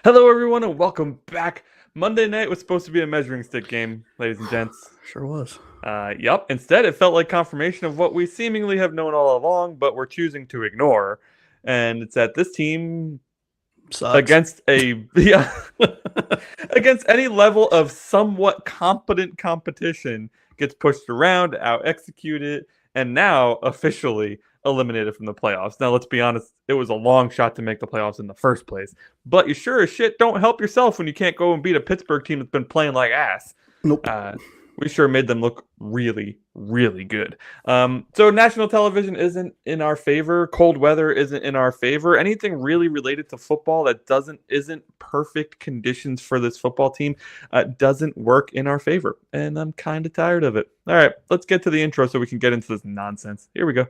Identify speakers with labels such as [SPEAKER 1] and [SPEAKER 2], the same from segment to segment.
[SPEAKER 1] Hello, everyone, and welcome back. Monday night was supposed to be a measuring stick game, ladies and gents.
[SPEAKER 2] Sure was.
[SPEAKER 1] Yep. Instead, it felt like confirmation of what we seemingly have known all along, but we're choosing to ignore. And it's that this team
[SPEAKER 2] Sucks.
[SPEAKER 1] against against any level of somewhat competent competition gets pushed around, out executed, and now officially eliminated from the playoffs. Now, let's be honest, it was a long shot to make the playoffs in the first place. But you sure as shit don't help yourself when you can't go and beat a Pittsburgh team that's been playing like ass.
[SPEAKER 2] Nope.
[SPEAKER 1] We sure made them look really, really good. So national television isn't in our favor. Cold weather isn't in our favor. Anything really related to football that isn't perfect conditions for this football team doesn't work in our favor. And I'm kind of tired of it. All right, let's get to the intro so we can get into this nonsense. Here we go.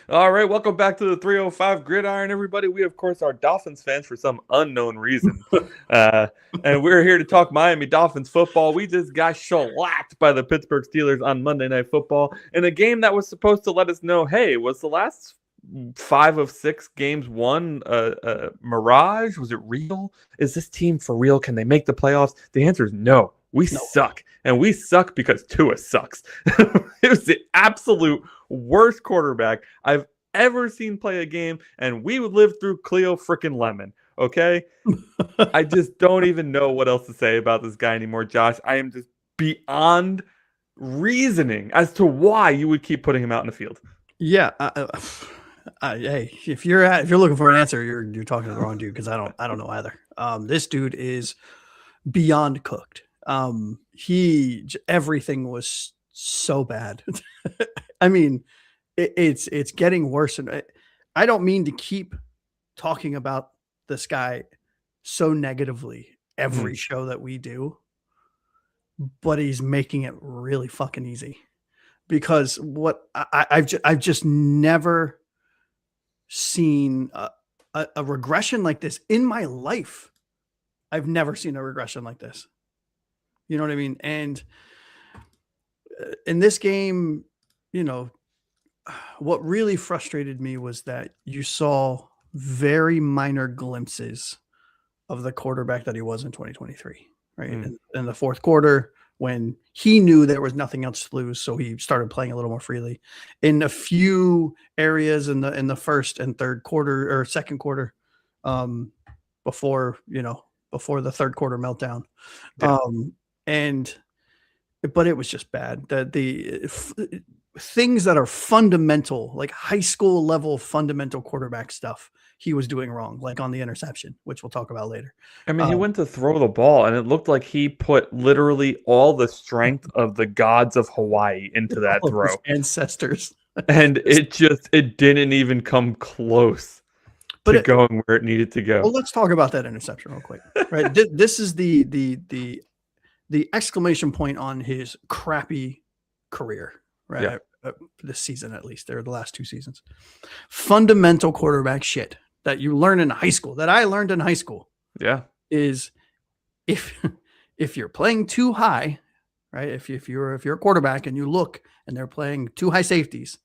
[SPEAKER 1] All right, welcome back to the 305 Gridiron, everybody. We, of course, are Dolphins fans for some unknown reason. And we're here to talk Miami Dolphins football. We just got shellacked by the Pittsburgh Steelers on Monday Night Football in a game that was supposed to let us know, hey, was the last 5 of 6 games won a mirage? Was it real? Is this team for real? Can they make the playoffs? The answer is no. We suck. And we suck because Tua sucks. It was the absolute worst quarterback I've ever seen play a game, and we would live through Cleo frickin' Lemon, okay? I just don't even know what else to say about this guy anymore, Josh. I am just beyond reasoning as to why you would keep putting him out in the field.
[SPEAKER 2] Yeah. Hey, if you're looking for an answer, you're talking to the wrong dude, because I don't know either. This dude is beyond cooked. Everything was so bad. I mean, it's getting worse, and I don't mean to keep talking about this guy so negatively every show that we do, but he's making it really fucking easy, because what I've just never seen a regression like this in my life. I've never seen a regression like this. You know what I mean? And in this game, what really frustrated me was that you saw very minor glimpses of the quarterback that he was in 2023, right? In the fourth quarter, when he knew there was nothing else to lose, so he started playing a little more freely. In a few areas in the first and third quarter, or second quarter, before the third quarter meltdown. Yeah. But it was just bad. The things that are fundamental, like high school level fundamental quarterback stuff, he was doing wrong, like on the interception, which we'll talk about later.
[SPEAKER 1] I mean, he went to throw the ball, and it looked like he put literally all the strength of the gods of Hawaii into that throw.
[SPEAKER 2] Ancestors.
[SPEAKER 1] And it didn't even come close to going where it needed to go.
[SPEAKER 2] Well, let's talk about that interception real quick. Right. This is the exclamation point on his crappy career, right?
[SPEAKER 1] Yeah.
[SPEAKER 2] This season, at least, or the last 2 seasons. Fundamental quarterback shit that you learn in high school, that I learned in high school.
[SPEAKER 1] Yeah.
[SPEAKER 2] Is if you're playing too high, right? If you're a quarterback and you look and they're playing too high safeties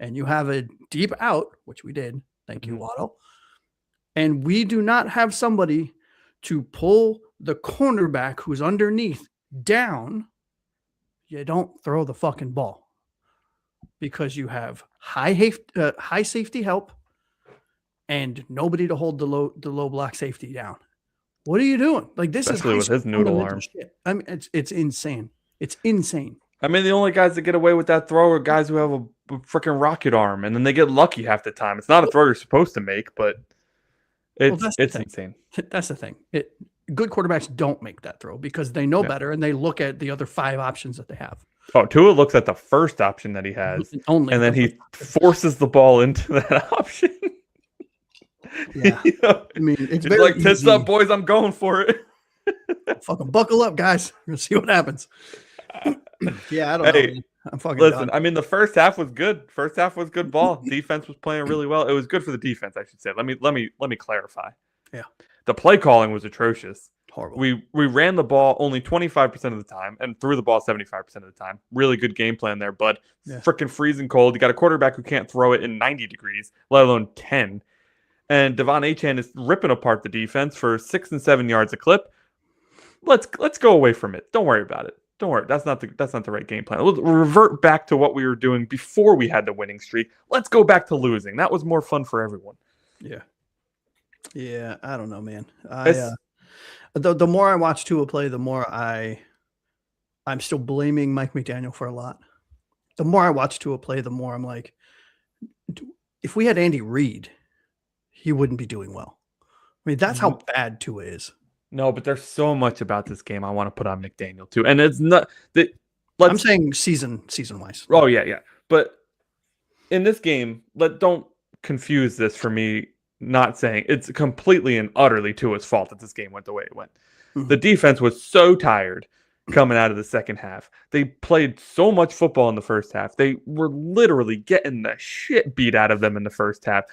[SPEAKER 2] and you have a deep out, which we did, thank you, Waddle, and we do not have somebody to pull the cornerback who's underneath down, you don't throw the fucking ball, because you have high safety help and nobody to hold the low block safety down. What are you doing? Like, this
[SPEAKER 1] especially with his noodle arm.
[SPEAKER 2] Shit. I mean, it's insane. It's insane.
[SPEAKER 1] I mean, the only guys that get away with that throw are guys who have a freaking rocket arm, and then they get lucky half the time. It's not a throw you're supposed to make, but it's insane.
[SPEAKER 2] That's the thing. Good quarterbacks don't make that throw because they know better, and they look at the other 5 options that they have.
[SPEAKER 1] Oh, Tua looks at the first option that he has,
[SPEAKER 2] Only
[SPEAKER 1] and then
[SPEAKER 2] the
[SPEAKER 1] he forces the ball into that option.
[SPEAKER 2] Yeah.
[SPEAKER 1] You know,
[SPEAKER 2] I mean, it's
[SPEAKER 1] it's
[SPEAKER 2] very
[SPEAKER 1] like, tits
[SPEAKER 2] easy.
[SPEAKER 1] up, boys. I'm going for it.
[SPEAKER 2] Fucking buckle up, guys. We're gonna see what happens. Yeah, I don't know.
[SPEAKER 1] Hey,
[SPEAKER 2] Man. I'm fucking
[SPEAKER 1] listen,
[SPEAKER 2] done.
[SPEAKER 1] I mean, the first half was good. First half was good ball. Defense was playing really well. It was good for the defense, I should say. Let me clarify.
[SPEAKER 2] Yeah.
[SPEAKER 1] The play calling was atrocious.
[SPEAKER 2] Horrible.
[SPEAKER 1] We ran the ball only 25% of the time and threw the ball 75% of the time. Really good game plan there, bud.
[SPEAKER 2] Yeah.
[SPEAKER 1] Freaking freezing cold. You got a quarterback who can't throw it in 90 degrees, let alone 10. And Devon Achane is ripping apart the defense for 6 and 7 yards a clip. Let's go away from it. Don't worry about it. Don't worry. That's not the right game plan. We'll revert back to what we were doing before we had the winning streak. Let's go back to losing. That was more fun for everyone.
[SPEAKER 2] Yeah. Yeah, I don't know, man. The more I watch Tua play, the more I'm still blaming Mike McDaniel for a lot. The more I watch Tua play, the more I'm like, if we had Andy Reid, he wouldn't be doing well. I mean, that's how bad Tua is.
[SPEAKER 1] No, but there's so much about this game I want to put on McDaniel too, and it's not that.
[SPEAKER 2] I'm saying season wise.
[SPEAKER 1] Oh yeah. But in this game, don't confuse this for me. Not saying it's completely and utterly Tua's fault that this game went the way it went. Mm-hmm. The defense was so tired coming out of the second half. They played so much football in the first half. They were literally getting the shit beat out of them in the first half,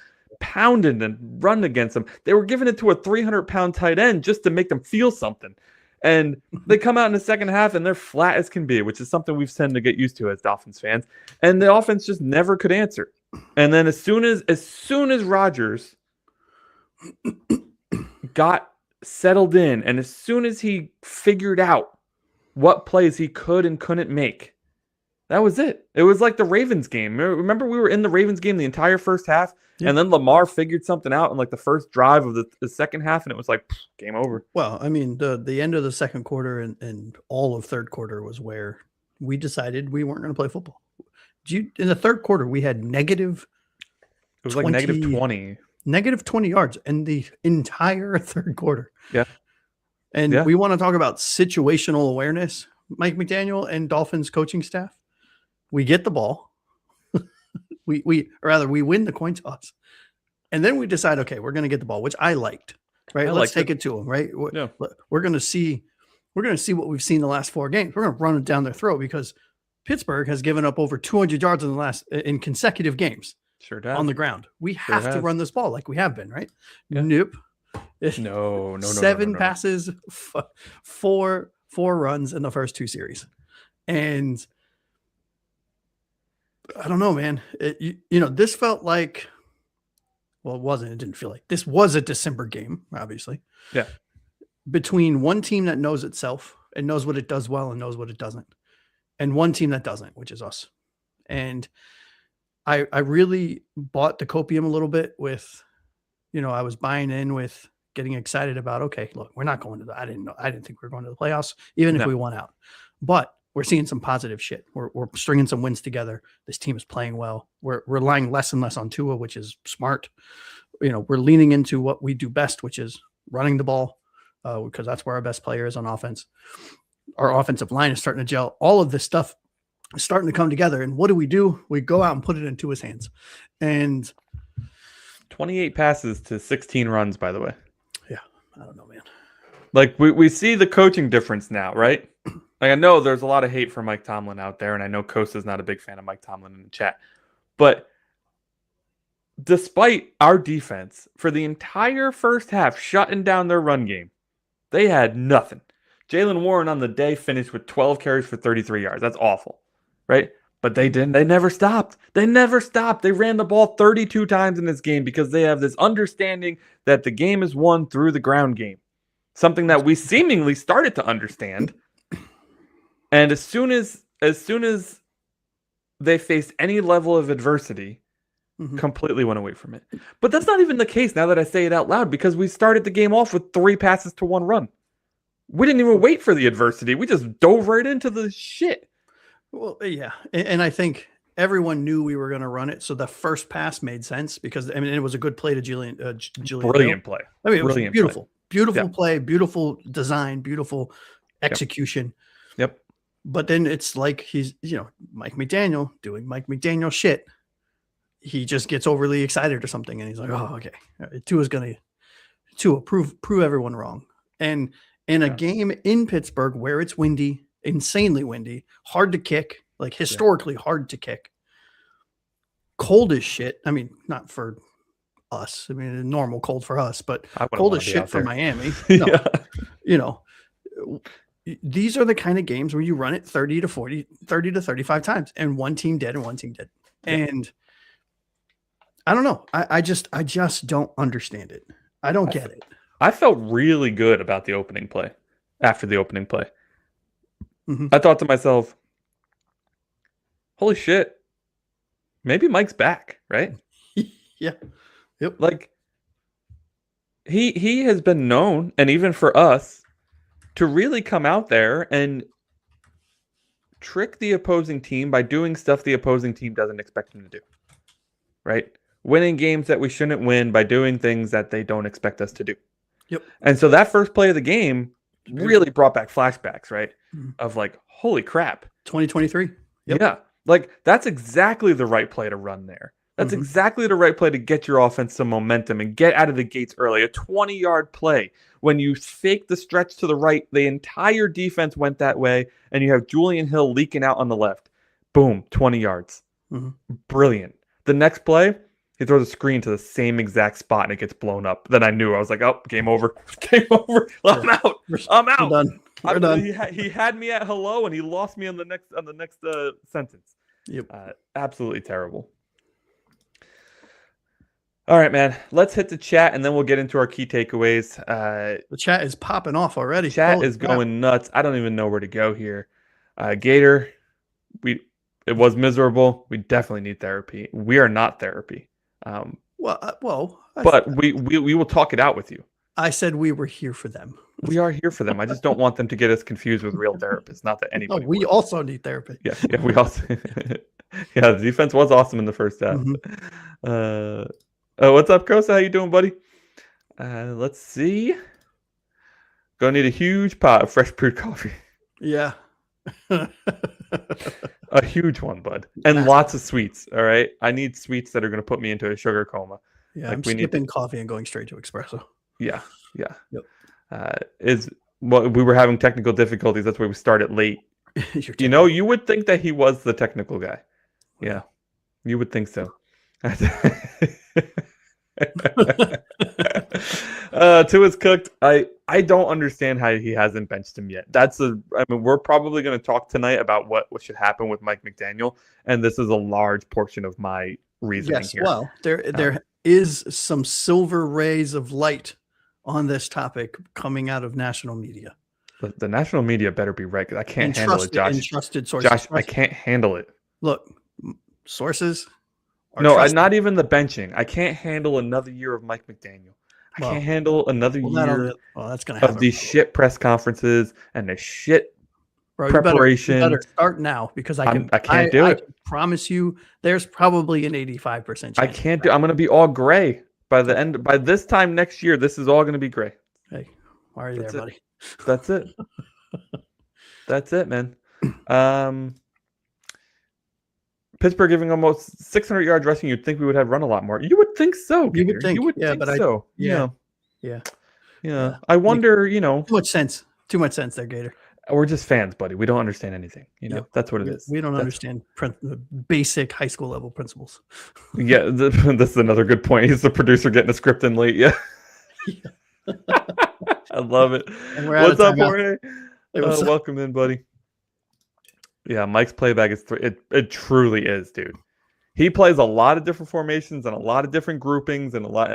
[SPEAKER 1] pounding and running against them. They were giving it to a 300-pound tight end just to make them feel something. And they come out in the second half and they're flat as can be, which is something we've tended to get used to as Dolphins fans. And the offense just never could answer. And then as soon as Rodgers got settled in, and as soon as he figured out what plays he could and couldn't make, that was it. It was like the Ravens game. Remember we were in the Ravens game the entire first half, and then Lamar figured something out in like the first drive of the second half, and it was like game over.
[SPEAKER 2] Well, I mean, the end of the second quarter and all of third quarter was where we decided we weren't going to play football. In the third quarter, we had negative.
[SPEAKER 1] It was like negative 20.
[SPEAKER 2] Negative 20 yards in the entire third quarter.
[SPEAKER 1] Yeah.
[SPEAKER 2] And we want to talk about situational awareness, Mike McDaniel and Dolphins coaching staff. We get the ball. we win the coin toss. And then we decide, okay, we're going to get the ball, which I liked, right? Let's take it to them, right?
[SPEAKER 1] Yeah.
[SPEAKER 2] We're going to see what we've seen the last 4 games. We're going to run it down their throat because Pittsburgh has given up over 200 yards in consecutive games.
[SPEAKER 1] Sure does.
[SPEAKER 2] On the ground. We have to run this ball like we have been, right?
[SPEAKER 1] Yeah.
[SPEAKER 2] Nope.
[SPEAKER 1] No.
[SPEAKER 2] 7 passes, 4 runs in the first 2 series. And I don't know, man. This felt like, well, it wasn't. It didn't feel like. This was a December game, obviously.
[SPEAKER 1] Yeah.
[SPEAKER 2] Between one team that knows itself and knows what it does well and knows what it doesn't, and one team that doesn't, which is us. And I really bought the copium a little bit with, I was buying in with getting excited about, okay, look, we're not going to I didn't think we were going to the playoffs, even if we won out. But we're seeing some positive shit. We're stringing some wins together. This team is playing well. We're relying less and less on Tua, which is smart. We're leaning into what we do best, which is running the ball, because that's where our best player is on offense. Our offensive line is starting to gel. All of this stuff is starting to come together. And what do? We go out and put it into his hands. And
[SPEAKER 1] 28 passes to 16 runs, by the way.
[SPEAKER 2] Yeah, I don't know, man.
[SPEAKER 1] Like, we see the coaching difference now, right? Like, I know there's a lot of hate for Mike Tomlin out there, and I know Costa's not a big fan of Mike Tomlin in the chat. But despite our defense, for the entire first half, shutting down their run game, they had nothing. Jaylen Warren on the day finished with 12 carries for 33 yards. That's awful, right? But they didn't. They never stopped. They ran the ball 32 times in this game because they have this understanding that the game is won through the ground game. Something that we seemingly started to understand. And as soon as they faced any level of adversity, completely went away from it. But that's not even the case now that I say it out loud, because we started the game off with 3 passes to 1 run. We didn't even wait for the adversity. We just dove right into the shit.
[SPEAKER 2] Well, yeah. And I think everyone knew we were going to run it. So the first pass made sense because, it was a good play to Julian.
[SPEAKER 1] Brilliant play.
[SPEAKER 2] I mean, it was beautiful. Beautiful play, beautiful design, beautiful execution.
[SPEAKER 1] Yep.
[SPEAKER 2] But then it's like he's, Mike McDaniel doing Mike McDaniel shit. He just gets overly excited or something, and he's like, "Oh, okay, Tua's gonna prove everyone wrong." And in a game in Pittsburgh where it's windy, insanely windy, hard to kick, like historically hard to kick, cold as shit. I mean, not for us. I mean, a normal cold for us, but cold as shit for Miami. No, these are the kind of games where you run it 30 to 35 times, and one team did and one team did. And I don't know. I just don't understand it. I don't get it.
[SPEAKER 1] I felt really good about the opening play after the opening play.
[SPEAKER 2] Mm-hmm.
[SPEAKER 1] I thought to myself, holy shit, maybe Mike's back, right?
[SPEAKER 2] Yeah. Yep.
[SPEAKER 1] Like he has been known, and even for us, to really come out there and trick the opposing team by doing stuff the opposing team doesn't expect him to do. Right? Winning games that we shouldn't win by doing things that they don't expect us to do.
[SPEAKER 2] Yep.
[SPEAKER 1] And so that first play of the game really brought back flashbacks, right?
[SPEAKER 2] Mm-hmm.
[SPEAKER 1] Of like, holy crap.
[SPEAKER 2] 2023. Yep.
[SPEAKER 1] Yeah. Like, that's exactly the right play to run there. That's exactly the right play to get your offense some momentum and get out of the gates early. A 20-yard play. When you fake the stretch to the right, the entire defense went that way, and you have Julian Hill leaking out on the left. Boom, 20 yards.
[SPEAKER 2] Mm-hmm.
[SPEAKER 1] Brilliant. The next play, he throws a screen to the same exact spot, and it gets blown up. Then I knew. I was like, oh, game over. Game over. I'm out. I'm out.
[SPEAKER 2] We're done.
[SPEAKER 1] He had me at hello, and he lost me on the next sentence.
[SPEAKER 2] Yep.
[SPEAKER 1] Absolutely terrible. All right, man. Let's hit the chat, and then we'll get into our key takeaways.
[SPEAKER 2] The chat is popping off already.
[SPEAKER 1] Chat is going nuts. I don't even know where to go here. Gator, it was miserable. We definitely need therapy. We are not therapy.
[SPEAKER 2] But
[SPEAKER 1] we will talk it out with you.
[SPEAKER 2] I said we were here for them.
[SPEAKER 1] We are here for them. I just don't want them to get us confused with real therapists. Not that anybody.
[SPEAKER 2] No, we also need therapy.
[SPEAKER 1] Yeah, we also. Yeah, the defense was awesome in the first half.
[SPEAKER 2] Mm-hmm.
[SPEAKER 1] What's up, Kosa? How you doing, buddy? Let's see. Gonna need a huge pot of fresh brewed coffee.
[SPEAKER 2] Yeah.
[SPEAKER 1] A huge one, bud. And lots of sweets, all right? I need sweets that are going to put me into a sugar coma.
[SPEAKER 2] Yeah, I'm skipping coffee and going straight to espresso.
[SPEAKER 1] Yeah.
[SPEAKER 2] Yep.
[SPEAKER 1] We were having technical difficulties. That's why we started late. You would think that he was the technical guy. Yeah, you would think so. Tua's cooked. I don't understand how he hasn't benched him yet. We're probably going to talk tonight about what should happen with Mike McDaniel, and this is a large portion of my reasoning here.
[SPEAKER 2] Well, there is some silver rays of light on this topic coming out of national media.
[SPEAKER 1] The national media better be right, because I can't handle it, Josh.
[SPEAKER 2] Trusted sources.
[SPEAKER 1] Josh, I can't handle it.
[SPEAKER 2] Look, sources.
[SPEAKER 1] Not even the benching. I can't handle another year of Mike McDaniel. I can't handle another year
[SPEAKER 2] that's gonna happen,
[SPEAKER 1] of these shit press conferences and the shit preparation.
[SPEAKER 2] You better start now, because I can't do it. I promise you, there's probably an 85% chance.
[SPEAKER 1] I can't do. I'm going to be all gray by this time next year. This is all going to be gray.
[SPEAKER 2] Hey, why are you there, buddy?
[SPEAKER 1] That's it. That's it, man. Pittsburgh giving almost 600 yards rushing. You'd think we would have run a lot more. You would think so.
[SPEAKER 2] You would think.
[SPEAKER 1] So. Yeah. I wonder,
[SPEAKER 2] Too much sense. Too much sense there, Gator.
[SPEAKER 1] We're just fans, buddy. We don't understand anything. That's what it is.
[SPEAKER 2] We don't understand basic high school level principles.
[SPEAKER 1] Yeah, that's another good point. He's the producer getting a script in late. Yeah. I love it. What's up, Jorge? Welcome in, buddy. Yeah, Mike's playback is it truly is, dude. He plays a lot of different formations and a lot of different groupings and like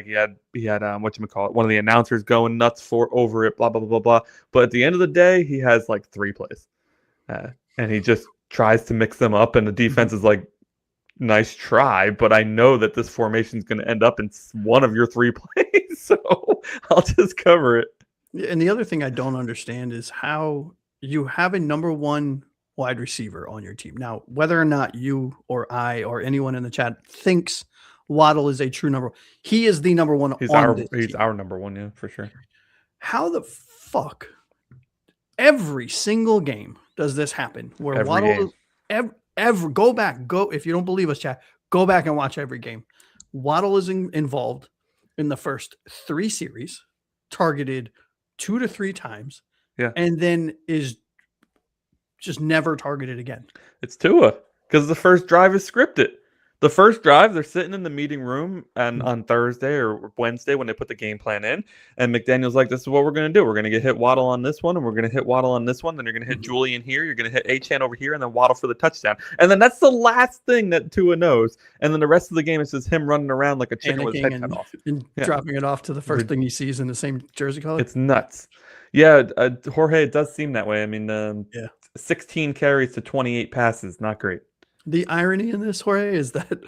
[SPEAKER 1] he had whatchamacallit, one of the announcers going nuts over it, blah blah blah blah. But at the end of the day, he has like 3 plays, and he just tries to mix them up, and the defense is like, nice try, but I know that this formation is going to end up in one of your 3 plays, so I'll just cover it.
[SPEAKER 2] And the other thing I don't understand is how you have a number 1 wide receiver on your team. Now, whether or not you or I or anyone in the chat thinks Waddle is a true number, he is the number 1. He's
[SPEAKER 1] our number 1, yeah, for sure.
[SPEAKER 2] How the fuck every single game does this happen where
[SPEAKER 1] Every
[SPEAKER 2] Waddle
[SPEAKER 1] game.
[SPEAKER 2] ever go back, if you don't believe us, chat, go back and watch every game. Waddle is involved in the first 3 series, targeted 2 to 3 times, and then is just never targeted again.
[SPEAKER 1] It's Tua, because the first drive is scripted. The first drive, they're sitting in the meeting room and on Thursday or Wednesday when they put the game plan in, and McDaniel's like, this is what we're going to do. We're going to hit Waddle on this one, and we're going to hit Waddle on this one, then you're going to hit Julian here, you're going to hit Achane over here, and then Waddle for the touchdown. And then that's the last thing that Tua knows. And then the rest of the game is just him running around like a chicken with his head cut off.
[SPEAKER 2] And dropping it off to the first thing he sees in the same jersey color.
[SPEAKER 1] It's nuts. Yeah, Jorge, it does seem that way. I mean, 16 carries to 28 passes, not great.
[SPEAKER 2] The irony in this, Jorge, is that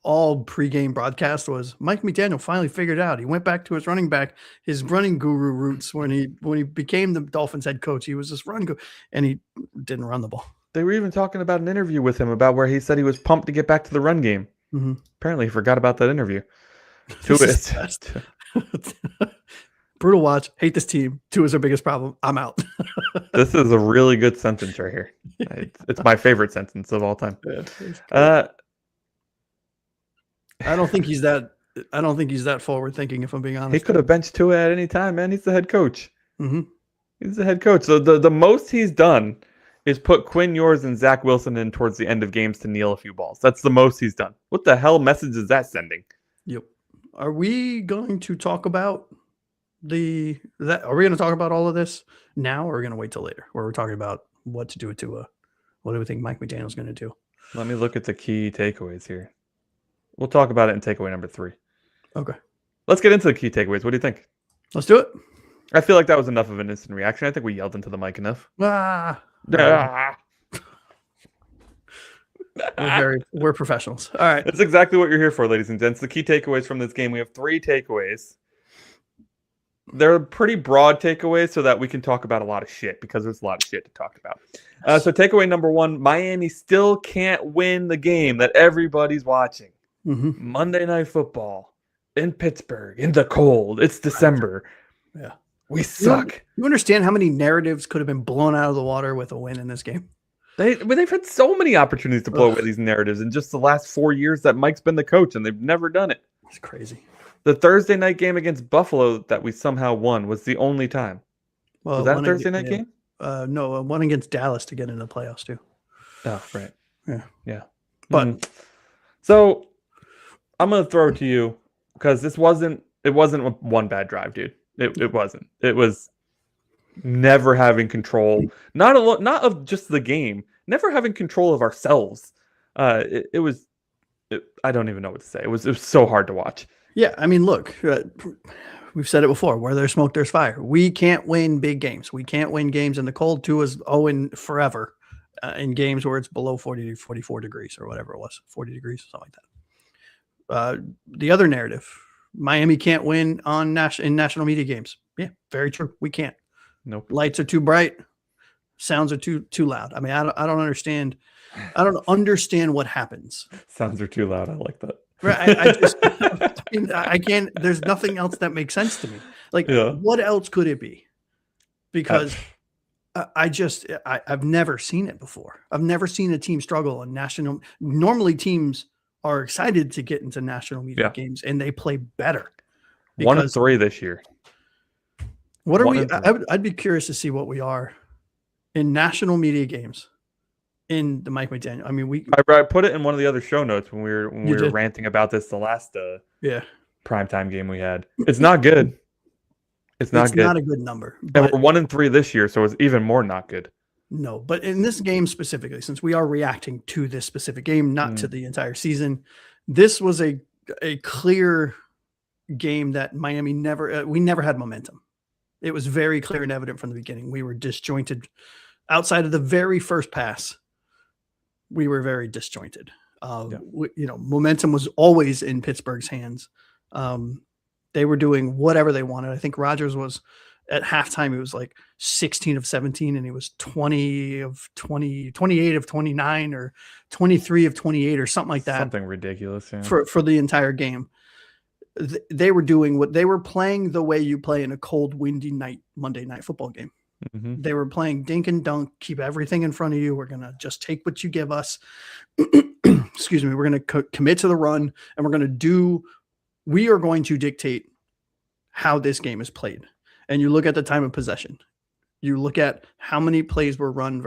[SPEAKER 2] all pregame broadcast was Mike McDaniel finally figured out. He went back to his running guru roots when he became the Dolphins head coach. He was this and he didn't run the ball.
[SPEAKER 1] They were even talking about an interview with him about where he said he was pumped to get back to the run game. Mm-hmm. Apparently, he forgot about that interview.
[SPEAKER 2] Brutal watch. Hate this team. Tua is our biggest problem. I'm out.
[SPEAKER 1] This is a really good sentence right here. It's my favorite sentence of all time.
[SPEAKER 2] I don't think he's that forward thinking, if I'm being honest.
[SPEAKER 1] He could have benched Tua at any time, man. He's the head coach.
[SPEAKER 2] Mm-hmm.
[SPEAKER 1] He's the head coach. So the most he's done is put Quinn Ewers and Zach Wilson in towards the end of games to kneel a few balls. That's the most he's done. What the hell message is that sending?
[SPEAKER 2] Yep. Are we going to talk about are we going to talk about all of this now, or are we going to wait till later, where we're talking about what to do with Tua? What do we think Mike McDaniel's going to do?
[SPEAKER 1] Let me look at the key takeaways here. We'll talk about it in takeaway number 3.
[SPEAKER 2] Okay.
[SPEAKER 1] Let's get into the key takeaways. What do you think?
[SPEAKER 2] Let's do it.
[SPEAKER 1] I feel like that was enough of an instant reaction. I think we yelled into the mic enough.
[SPEAKER 2] We're professionals. All right.
[SPEAKER 1] That's exactly what you're here for, ladies and gents. The key takeaways from this game. We have 3 takeaways. They're pretty broad takeaways so that we can talk about a lot of shit, because there's a lot of shit to talk about. So takeaway number 1, Miami still can't win the game that everybody's watching.
[SPEAKER 2] Mm-hmm.
[SPEAKER 1] Monday Night Football in Pittsburgh, in the cold. It's December.
[SPEAKER 2] Yeah.
[SPEAKER 1] We suck.
[SPEAKER 2] You understand how many narratives could have been blown out of the water with a win in this game?
[SPEAKER 1] They've had so many opportunities to blow away these narratives in just the last 4 years that Mike's been the coach, and they've never done it.
[SPEAKER 2] It's crazy.
[SPEAKER 1] The Thursday night game against Buffalo that we somehow won was the only time.
[SPEAKER 2] Well,
[SPEAKER 1] was that Thursday night game?
[SPEAKER 2] No, one against Dallas to get into the playoffs too.
[SPEAKER 1] Oh, right. Yeah.
[SPEAKER 2] But
[SPEAKER 1] so I'm gonna throw it to you, because it wasn't one bad drive, dude. It wasn't. It was never having control, not of just the game, never having control of ourselves. I don't even know what to say. It was so hard to watch.
[SPEAKER 2] Yeah, I mean, look, we've said it before. Where there's smoke, there's fire. We can't win big games. We can't win games in the cold. Tua's 0 forever in games where it's below 40 to 44 degrees or whatever it was, 40 degrees, something like that. The other narrative, Miami can't win in national media games. Yeah, very true. We can't.
[SPEAKER 1] Nope.
[SPEAKER 2] Lights are too bright. Sounds are too loud. I mean, I don't understand. I don't understand what happens.
[SPEAKER 1] Sounds are too loud. I like that.
[SPEAKER 2] Right. I can't. There's nothing else that makes sense to me. What else could it be? Because I've never seen it before. I've never seen a team struggle in national. Normally, teams are excited to get into national media games, and they play better.
[SPEAKER 1] 1-3 this year.
[SPEAKER 2] What are we? I'd be curious to see what we are in national media games. In the Mike McDaniel, I mean,
[SPEAKER 1] I put it in one of the other show notes when we were ranting about this the last primetime game we had. It's not good. It's not
[SPEAKER 2] a good number.
[SPEAKER 1] And we're 1-3 this year, so it's even more not good.
[SPEAKER 2] No, but in this game specifically, since we are reacting to this specific game, not to the entire season, this was a clear game that Miami we never had momentum. It was very clear and evident from the beginning. We were disjointed. Outside of the very first pass, we were very disjointed. Momentum was always in Pittsburgh's hands. They were doing whatever they wanted. I think Rodgers was at halftime. He was like 16 of 17, and he was 28 of 29, or 23 of 28, or something like that.
[SPEAKER 1] Something ridiculous. Yeah.
[SPEAKER 2] For the entire game. They were doing what they were playing the way you play in a cold, windy night, Monday Night Football game.
[SPEAKER 1] Mm-hmm.
[SPEAKER 2] They were playing dink and dunk, keep everything in front of you. We're going to just take what you give us. Excuse me. We're going to commit to the run, and we are going to dictate how this game is played. And you look at the time of possession. You look at how many plays were run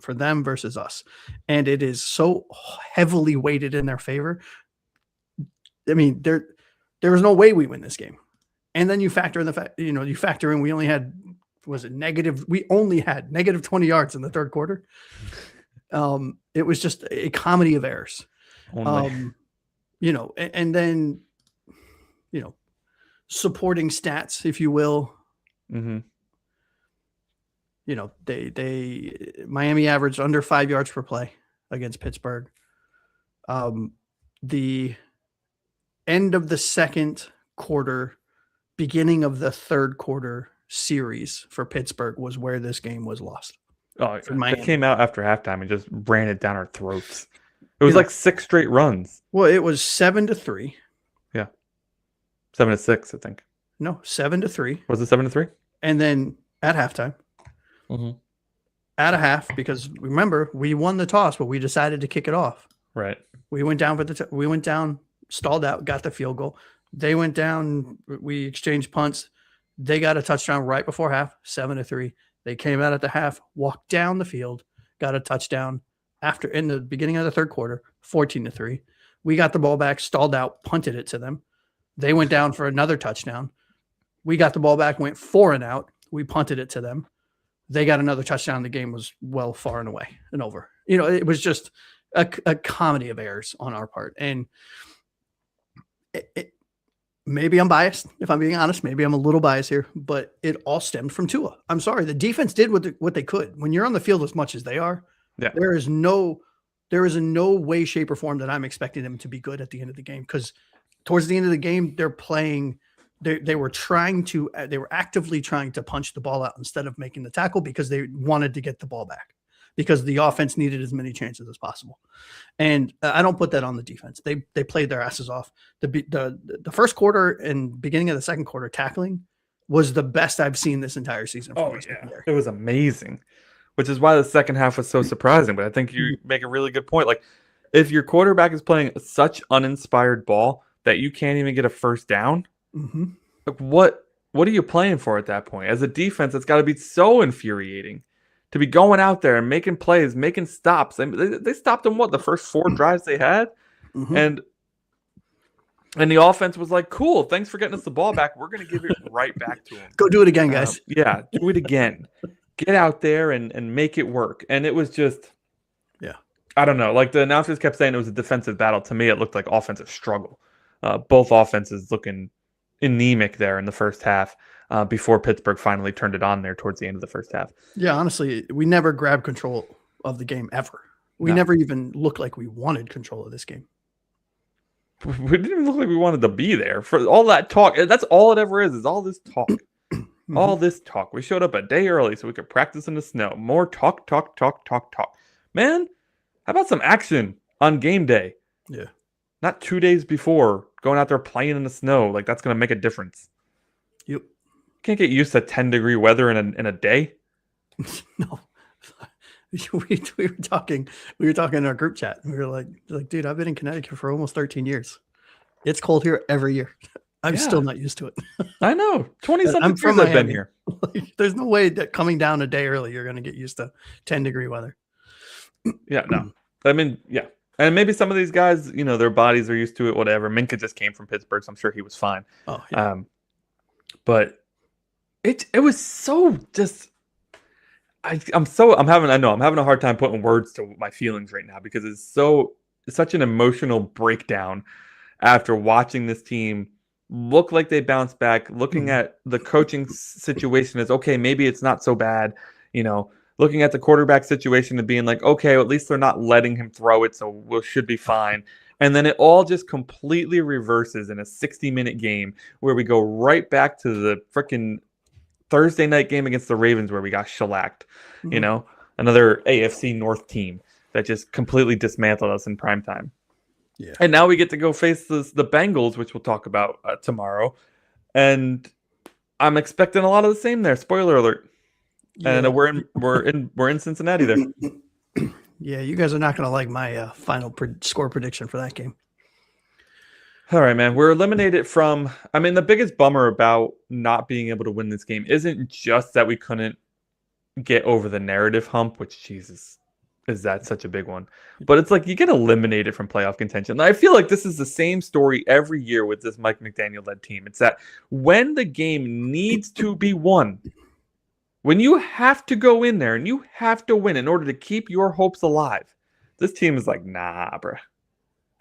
[SPEAKER 2] for them versus us. And it is so heavily weighted in their favor. I mean, there was no way we win this game. And then you factor in the fact, you factor in we only had, we only had negative 20 yards in the third quarter. It was just a comedy of errors. And then, supporting stats, if you will.
[SPEAKER 1] Mm-hmm.
[SPEAKER 2] Miami averaged under 5 yards per play against Pittsburgh. The end of the second quarter, beginning of the third quarter series for Pittsburgh was where this game was lost.
[SPEAKER 1] Oh, it came out after halftime and just ran it down our throats. It was like 6 straight runs.
[SPEAKER 2] Well, it was 7-3.
[SPEAKER 1] Yeah. 7-6, I think.
[SPEAKER 2] No, 7-3.
[SPEAKER 1] Was it 7-3?
[SPEAKER 2] And then at halftime, at a half, because remember, we won the toss, but we decided to kick it off.
[SPEAKER 1] Right.
[SPEAKER 2] We went down, stalled out, got the field goal. They went down. We exchanged punts. They got a touchdown right before half, 7-3. They came out at the half, walked down the field, got a touchdown in the beginning of the third quarter, 14-3. We got the ball back, stalled out, punted it to them. They went down for another touchdown. We got the ball back, went 4 and out. We punted it to them. They got another touchdown. The game was well far and away and over. It was just a comedy of errors on our part. And maybe I'm biased, if I'm being honest. Maybe I'm a little biased here, but it all stemmed from Tua. I'm sorry. The defense did what they could. When you're on the field as much as they are, there is no way, shape, or form that I'm expecting them to be good at the end of the game. Because towards the end of the game, they're playing. They were actively trying to punch the ball out instead of making the tackle because they wanted to get the ball back, because the offense needed as many chances as possible. And I don't put that on the defense. They played their asses off. The first quarter and beginning of the second quarter tackling was the best I've seen this entire season.
[SPEAKER 1] Oh, yeah. It was amazing, which is why the second half was so surprising. But I think you make a really good point. Like, if your quarterback is playing such uninspired ball that you can't even get a first down, like what are you playing for at that point? As a defense, it's got to be so infuriating to be going out there and making plays, making stops. I mean, they stopped them, the first 4 drives they had? And the offense was like, cool, thanks for getting us the ball back. We're going to give it right back to them.
[SPEAKER 2] Go do it again, guys.
[SPEAKER 1] Yeah, do it again. Get out there and make it work. And it was just, I don't know. Like, the announcers kept saying it was a defensive battle. To me, it looked like offensive struggle. Both offenses looking anemic there in the first half before Pittsburgh finally turned it on there towards the end of the first half.
[SPEAKER 2] Yeah, honestly, we never grabbed control of the game ever. We never even looked like we wanted control of this game.
[SPEAKER 1] We didn't even look like we wanted to be there for all that talk. That's all it ever is all this talk. All this talk. We showed up a day early so we could practice in the snow. More talk. Man, how about some action on game day?
[SPEAKER 2] Yeah.
[SPEAKER 1] Not 2 days before, going out there playing in the snow. Like, that's going to make a difference.
[SPEAKER 2] Yep.
[SPEAKER 1] Can't get used to 10-degree weather in a day.
[SPEAKER 2] No. We were talking in our group chat. We were like, dude, I've been in Connecticut for almost 13 years. It's cold here every year. I'm still not used to it.
[SPEAKER 1] I know. 20-something years I've been here.
[SPEAKER 2] Like, there's no way that coming down a day early, you're going to get used to 10-degree weather.
[SPEAKER 1] Yeah, no. I mean, yeah. And maybe some of these guys, their bodies are used to it, whatever. Minka just came from Pittsburgh, so I'm sure he was fine.
[SPEAKER 2] Oh, yeah.
[SPEAKER 1] But it was so just I'm having a hard time putting words to my feelings right now, because it's such an emotional breakdown after watching this team look like they bounced back, looking at the coaching situation as, okay, maybe it's not so bad, looking at the quarterback situation and being like, okay, well, at least they're not letting him throw it, so we should be fine. And then it all just completely reverses in a 60-minute game where we go right back to the freaking Thursday night game against the Ravens where we got shellacked, another AFC North team that just completely dismantled us in primetime.
[SPEAKER 2] Yeah.
[SPEAKER 1] And now we get to go face the Bengals, which we'll talk about tomorrow. And I'm expecting a lot of the same there. Spoiler alert.
[SPEAKER 2] Yeah.
[SPEAKER 1] And we're in Cincinnati there.
[SPEAKER 2] Yeah, you guys are not going to like my final score prediction for that game.
[SPEAKER 1] All right, man. We're eliminated from. I mean, the biggest bummer about not being able to win this game isn't just that we couldn't get over the narrative hump, which, Jesus, is that such a big one? But it's like you get eliminated from playoff contention. I feel like this is the same story every year with this Mike McDaniel-led team. It's that when the game needs to be won, when you have to go in there and you have to win in order to keep your hopes alive, this team is like, nah, bro.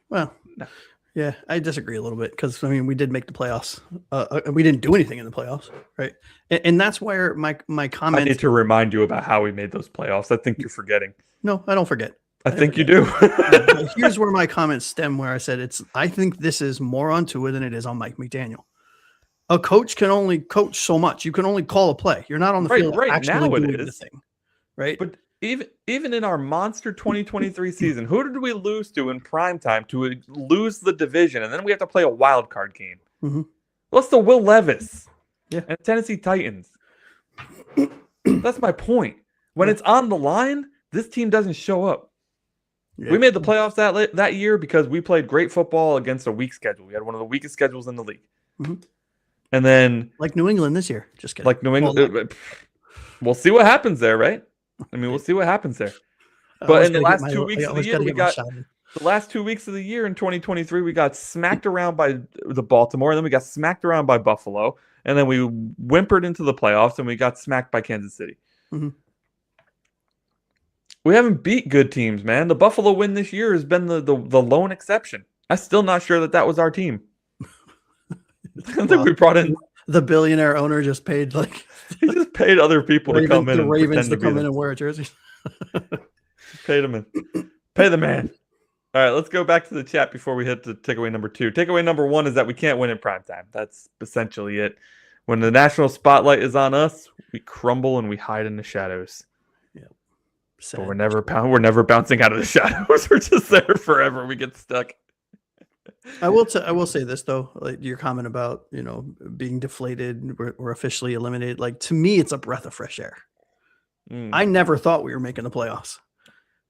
[SPEAKER 2] Well, no. Yeah, I disagree a little bit because, I mean, we did make the playoffs. We didn't do anything in the playoffs, right? And that's where my comment.
[SPEAKER 1] I need to remind you about how we made those playoffs. I think you're forgetting.
[SPEAKER 2] No, I don't forget.
[SPEAKER 1] I think you do.
[SPEAKER 2] Here's where my comments stem, where I said I think this is more on Tua than it is on Mike McDaniel. A coach can only coach so much. You can only call a play. You're not on the field actually doing the thing, right?
[SPEAKER 1] But even in our monster 2023 season, who did we lose to in primetime to lose the division? And then we have to play a wild card game.
[SPEAKER 2] Mm-hmm.
[SPEAKER 1] What's the Will Levis
[SPEAKER 2] and
[SPEAKER 1] Tennessee Titans? That's my point. When it's on the line, this team doesn't show up. Yeah. We made the playoffs that year because we played great football against a weak schedule. We had one of the weakest schedules in the league.
[SPEAKER 2] Mm-hmm.
[SPEAKER 1] And then...
[SPEAKER 2] like New England this year. Just kidding.
[SPEAKER 1] Like New England. We'll see what happens there, right? I mean, we'll see what happens there. But in the last 2 weeks of the year, the last 2 weeks of the year in 2023, we got smacked around by the Baltimore, and then we got smacked around by Buffalo, and then we whimpered into the playoffs, and we got smacked by Kansas City.
[SPEAKER 2] Mm-hmm.
[SPEAKER 1] We haven't beat good teams, man. The Buffalo win this year has been the lone exception. I'm still not sure that was our team. I think we brought in
[SPEAKER 2] the billionaire owner just paid
[SPEAKER 1] he just paid other people to come in. The
[SPEAKER 2] Ravens to come in and wear a jersey.
[SPEAKER 1] Paid him in. Pay the man. All right, let's go back to the chat before we hit to takeaway number 2. Takeaway number 1 is that we can't win in primetime. That's essentially it. When the national spotlight is on us, we crumble and we hide in the shadows.
[SPEAKER 2] Yeah.
[SPEAKER 1] But we're never bouncing out of the shadows. We're just there forever. We get stuck.
[SPEAKER 2] I will say this though, like your comment about, being deflated, we're officially eliminated. Like, to me, it's a breath of fresh air. I never thought we were making the playoffs,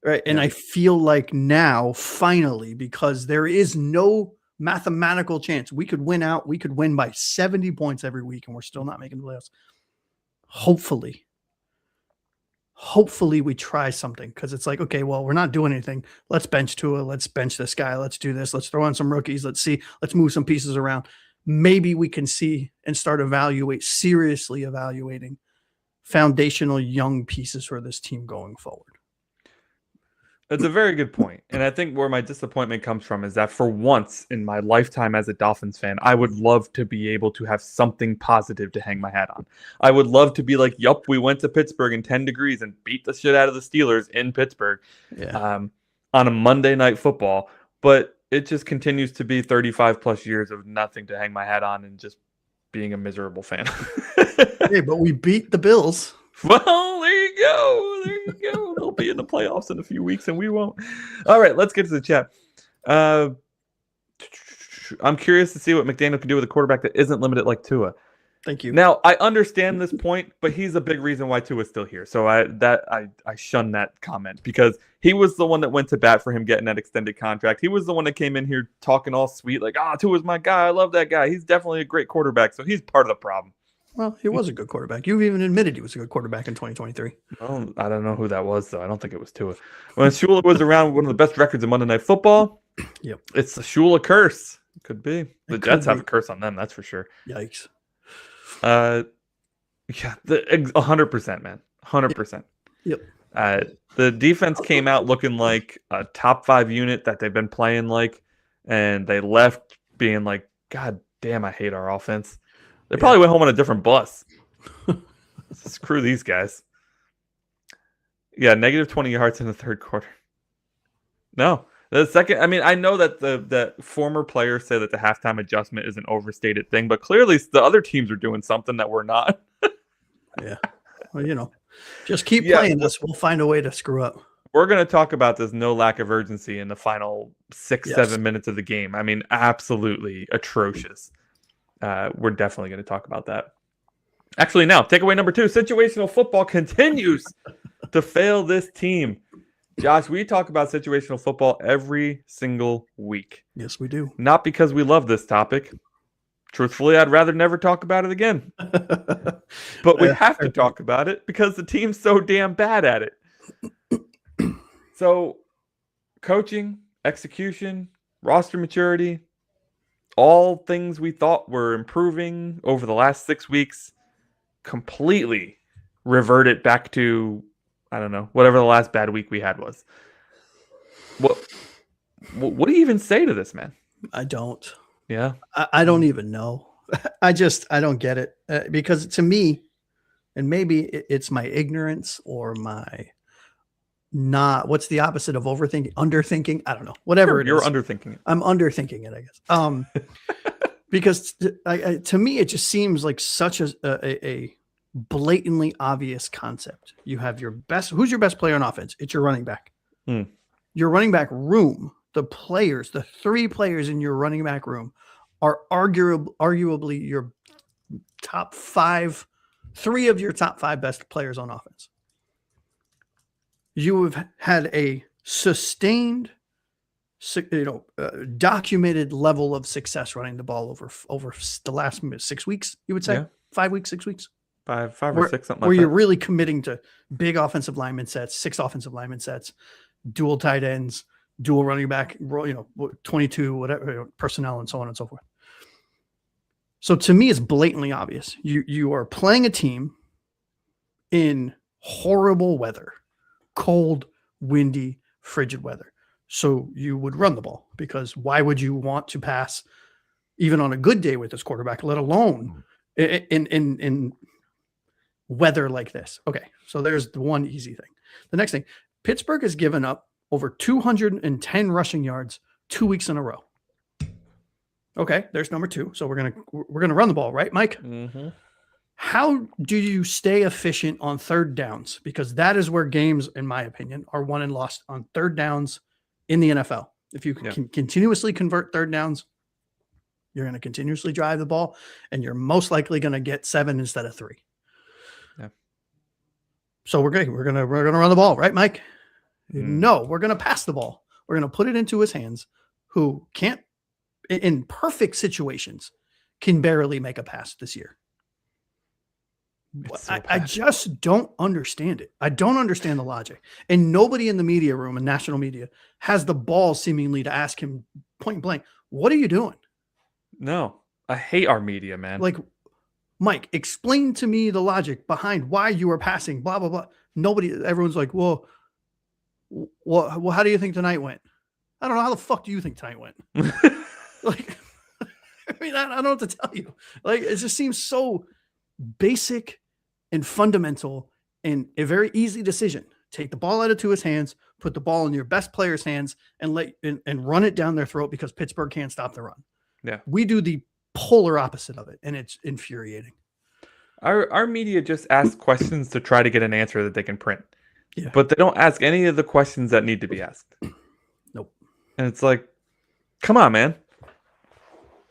[SPEAKER 2] right? And I feel like now, finally, because there is no mathematical chance we could win out. We could win by 70 points every week, and we're still not making the playoffs. Hopefully we try something, because it's like, okay, well, we're not doing anything. Let's bench Tua. Let's bench this guy. Let's do this. Let's throw on some rookies. Let's move some pieces around. Maybe we can see and start seriously evaluating foundational young pieces for this team going forward.
[SPEAKER 1] That's a very good point. And I think where my disappointment comes from is that for once in my lifetime as a Dolphins fan, I would love to be able to have something positive to hang my hat on. I would love to be like, yup, we went to Pittsburgh in 10 degrees and beat the shit out of the Steelers in Pittsburgh on a Monday Night Football. But it just continues to be 35 plus years of nothing to hang my hat on and just being a miserable fan.
[SPEAKER 2] Hey, but we beat the Bills.
[SPEAKER 1] Well, there you go. There you go. They'll be in the playoffs in a few weeks, and we won't. All right, let's get to the chat. I'm curious to see what McDaniel can do with a quarterback that isn't limited like Tua.
[SPEAKER 2] Thank you.
[SPEAKER 1] Now, I understand this point, but he's a big reason why Tua's still here. So I shun that comment, because he was the one that went to bat for him getting that extended contract. He was the one that came in here talking all sweet, like, Tua's my guy. I love that guy. He's definitely a great quarterback. So he's part of the problem.
[SPEAKER 2] Well, he was a good quarterback. You've even admitted he was a good quarterback in 2023.
[SPEAKER 1] Well, I don't know who that was, though. I don't think it was Tua. When Shula was around, one of the best records in Monday Night Football,
[SPEAKER 2] yep,
[SPEAKER 1] it's the Shula curse. It could be. The Jets have a curse on them, that's for sure.
[SPEAKER 2] Yikes.
[SPEAKER 1] Yeah, 100%, man. 100%.
[SPEAKER 2] Yep.
[SPEAKER 1] The defense came out looking like a top 5 unit that they've been playing like, and they left being like, God damn, I hate our offense. They probably went home on a different bus. Screw these guys. Yeah, negative 20 yards in the third quarter. No. The second, I mean, I know that the former players say that the halftime adjustment is an overstated thing, but clearly the other teams are doing something that we're not.
[SPEAKER 2] Yeah. Well, just keep playing us. We'll find a way to screw up.
[SPEAKER 1] We're going to talk about this no lack of urgency in the final 6-7 minutes of the game. I mean, absolutely atrocious. We're definitely going to talk about that. Actually, now, takeaway number 2, situational football continues to fail this team. Josh, we talk about situational football every single week.
[SPEAKER 2] Yes, we do.
[SPEAKER 1] Not because we love this topic. Truthfully, I'd rather never talk about it again. But we have to talk about it because the team's so damn bad at it. So, coaching, execution, roster maturity, all things we thought were improving over the last 6 weeks completely reverted back to, I don't know, whatever the last bad week we had was. What do you even say to this, man?
[SPEAKER 2] I don't.
[SPEAKER 1] Yeah.
[SPEAKER 2] I don't even know. I don't get it because to me, and maybe it's my ignorance or my what's the opposite of overthinking? Underthinking? I don't know. Whatever it is.
[SPEAKER 1] You're underthinking it.
[SPEAKER 2] I'm underthinking it, I guess. Because to me, it just seems like such a blatantly obvious concept. You have who's your best player on offense? It's your running back. Your running back room, the 3 players in your running back room are arguably your top 5, 3 of your top 5 best players on offense. You have had a sustained, documented level of success running the ball over the last 6 weeks. You would say 5 weeks, 6 weeks,
[SPEAKER 1] 5 or 6, something like that.
[SPEAKER 2] Where you're really committing to big offensive lineman sets, 6 offensive lineman sets, dual tight ends, dual running back, 22 whatever personnel, and so on and so forth. So to me, it's blatantly obvious. You are playing a team in horrible weather, cold, windy, frigid weather. So you would run the ball because why would you want to pass even on a good day with this quarterback, let alone in weather like this? Okay, so there's the one easy thing. The next thing, Pittsburgh has given up over 210 rushing yards 2 weeks in a row. Okay, there's number 2. So we're gonna run the ball, right, Mike?
[SPEAKER 1] Mm-hmm.
[SPEAKER 2] How do you stay efficient on third downs? Because that is where games, in my opinion, are won and lost on third downs in the NFL. If you can continuously convert third downs, you're going to continuously drive the ball, and you're most likely going to get 7 instead of 3.
[SPEAKER 1] Yeah.
[SPEAKER 2] So we're going to run the ball, right, Mike? No, we're going to pass the ball. We're going to put it into his hands, who can't, in perfect situations, can barely make a pass this year. So I just don't understand it. I don't understand the logic. And nobody in the media room and national media has the balls seemingly to ask him point blank, what are you doing?
[SPEAKER 1] No, I hate our media, man.
[SPEAKER 2] Like, Mike, explain to me the logic behind why you are passing, blah, blah, blah. Everyone's like, well, how do you think tonight went? I don't know. How the fuck do you think tonight went? Like, I mean, I don't know what to tell you. Like, it just seems so basic and fundamental and a very easy decision. Take the ball out of Tua's hands, put the ball in your best player's hands, and run it down their throat because Pittsburgh can't stop the run.
[SPEAKER 1] Yeah.
[SPEAKER 2] We do the polar opposite of it, and it's infuriating.
[SPEAKER 1] Our media just asks questions to try to get an answer that they can print.
[SPEAKER 2] Yeah.
[SPEAKER 1] But they don't ask any of the questions that need to be asked.
[SPEAKER 2] Nope.
[SPEAKER 1] And it's like, come on, man.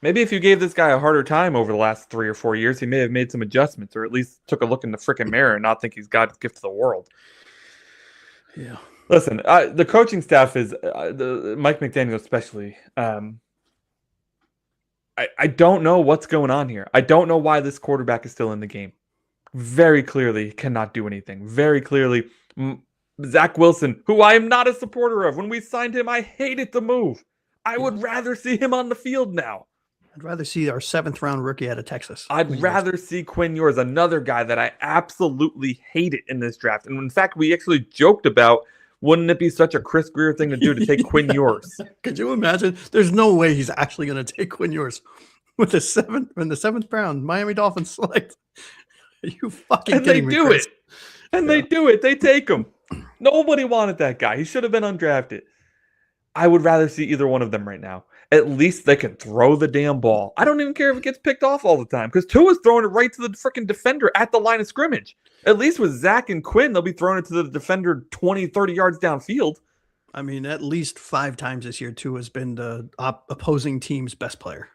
[SPEAKER 1] Maybe if you gave this guy a harder time over the last 3 or 4 years, he may have made some adjustments, or at least took a look in the freaking mirror and not think he's God's gift to the world.
[SPEAKER 2] Yeah.
[SPEAKER 1] Listen, the coaching staff is Mike McDaniel especially. I don't know what's going on here. I don't know why this quarterback is still in the game. Very clearly cannot do anything. Very clearly, Zach Wilson, who I am not a supporter of. When we signed him, I hated the move. I would rather see him on the field now.
[SPEAKER 2] I'd rather see our 7th round rookie out of Texas.
[SPEAKER 1] I'd rather see Quinn Ewers, another guy that I absolutely hated in this draft. And in fact, we actually joked about, wouldn't it be such a Chris Greer thing to do to take Quinn Ewers?
[SPEAKER 2] Could you imagine? There's no way he's actually going to take Quinn Ewers with the 7th round. Miami Dolphins select. Are you fucking kidding me, Chris?
[SPEAKER 1] They do it. They take him. Nobody wanted that guy. He should have been undrafted. I would rather see either one of them right now. At least they can throw the damn ball. I don't even care if it gets picked off all the time, because Tua's throwing it right to the freaking defender at the line of scrimmage. At least with Zach and Quinn, they'll be throwing it to the defender 20, 30 yards downfield.
[SPEAKER 2] I mean, at least 5 times this year, Tua has been the opposing team's best player.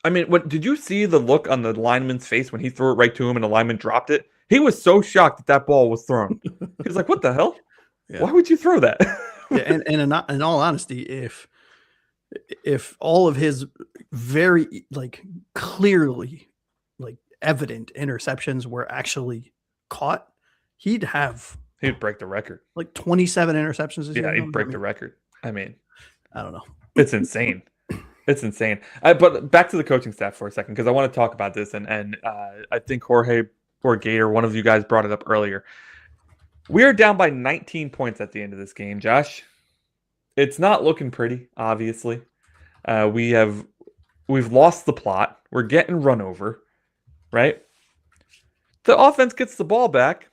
[SPEAKER 1] I mean, what did you see the look on the lineman's face when he threw it right to him and the lineman dropped it? He was so shocked that that ball was thrown. He was like, "What the hell?
[SPEAKER 2] Yeah.
[SPEAKER 1] Why would you throw that?"
[SPEAKER 2] Yeah, and in all honesty, if all of his very like clearly like evident interceptions were actually caught, he'd
[SPEAKER 1] break the record.
[SPEAKER 2] like 27 interceptions this year.
[SPEAKER 1] Yeah, he'd break the record. I mean,
[SPEAKER 2] I don't know.
[SPEAKER 1] it's insane. It's insane. But back to the coaching staff for a second, because I want to talk about this. And I think Jorge or Gator, one of you guys brought it up earlier. We are down by 19 points at the end of this game, Josh. It's not looking pretty, obviously. We've lost the plot. We're getting run over, right? The offense gets the ball back.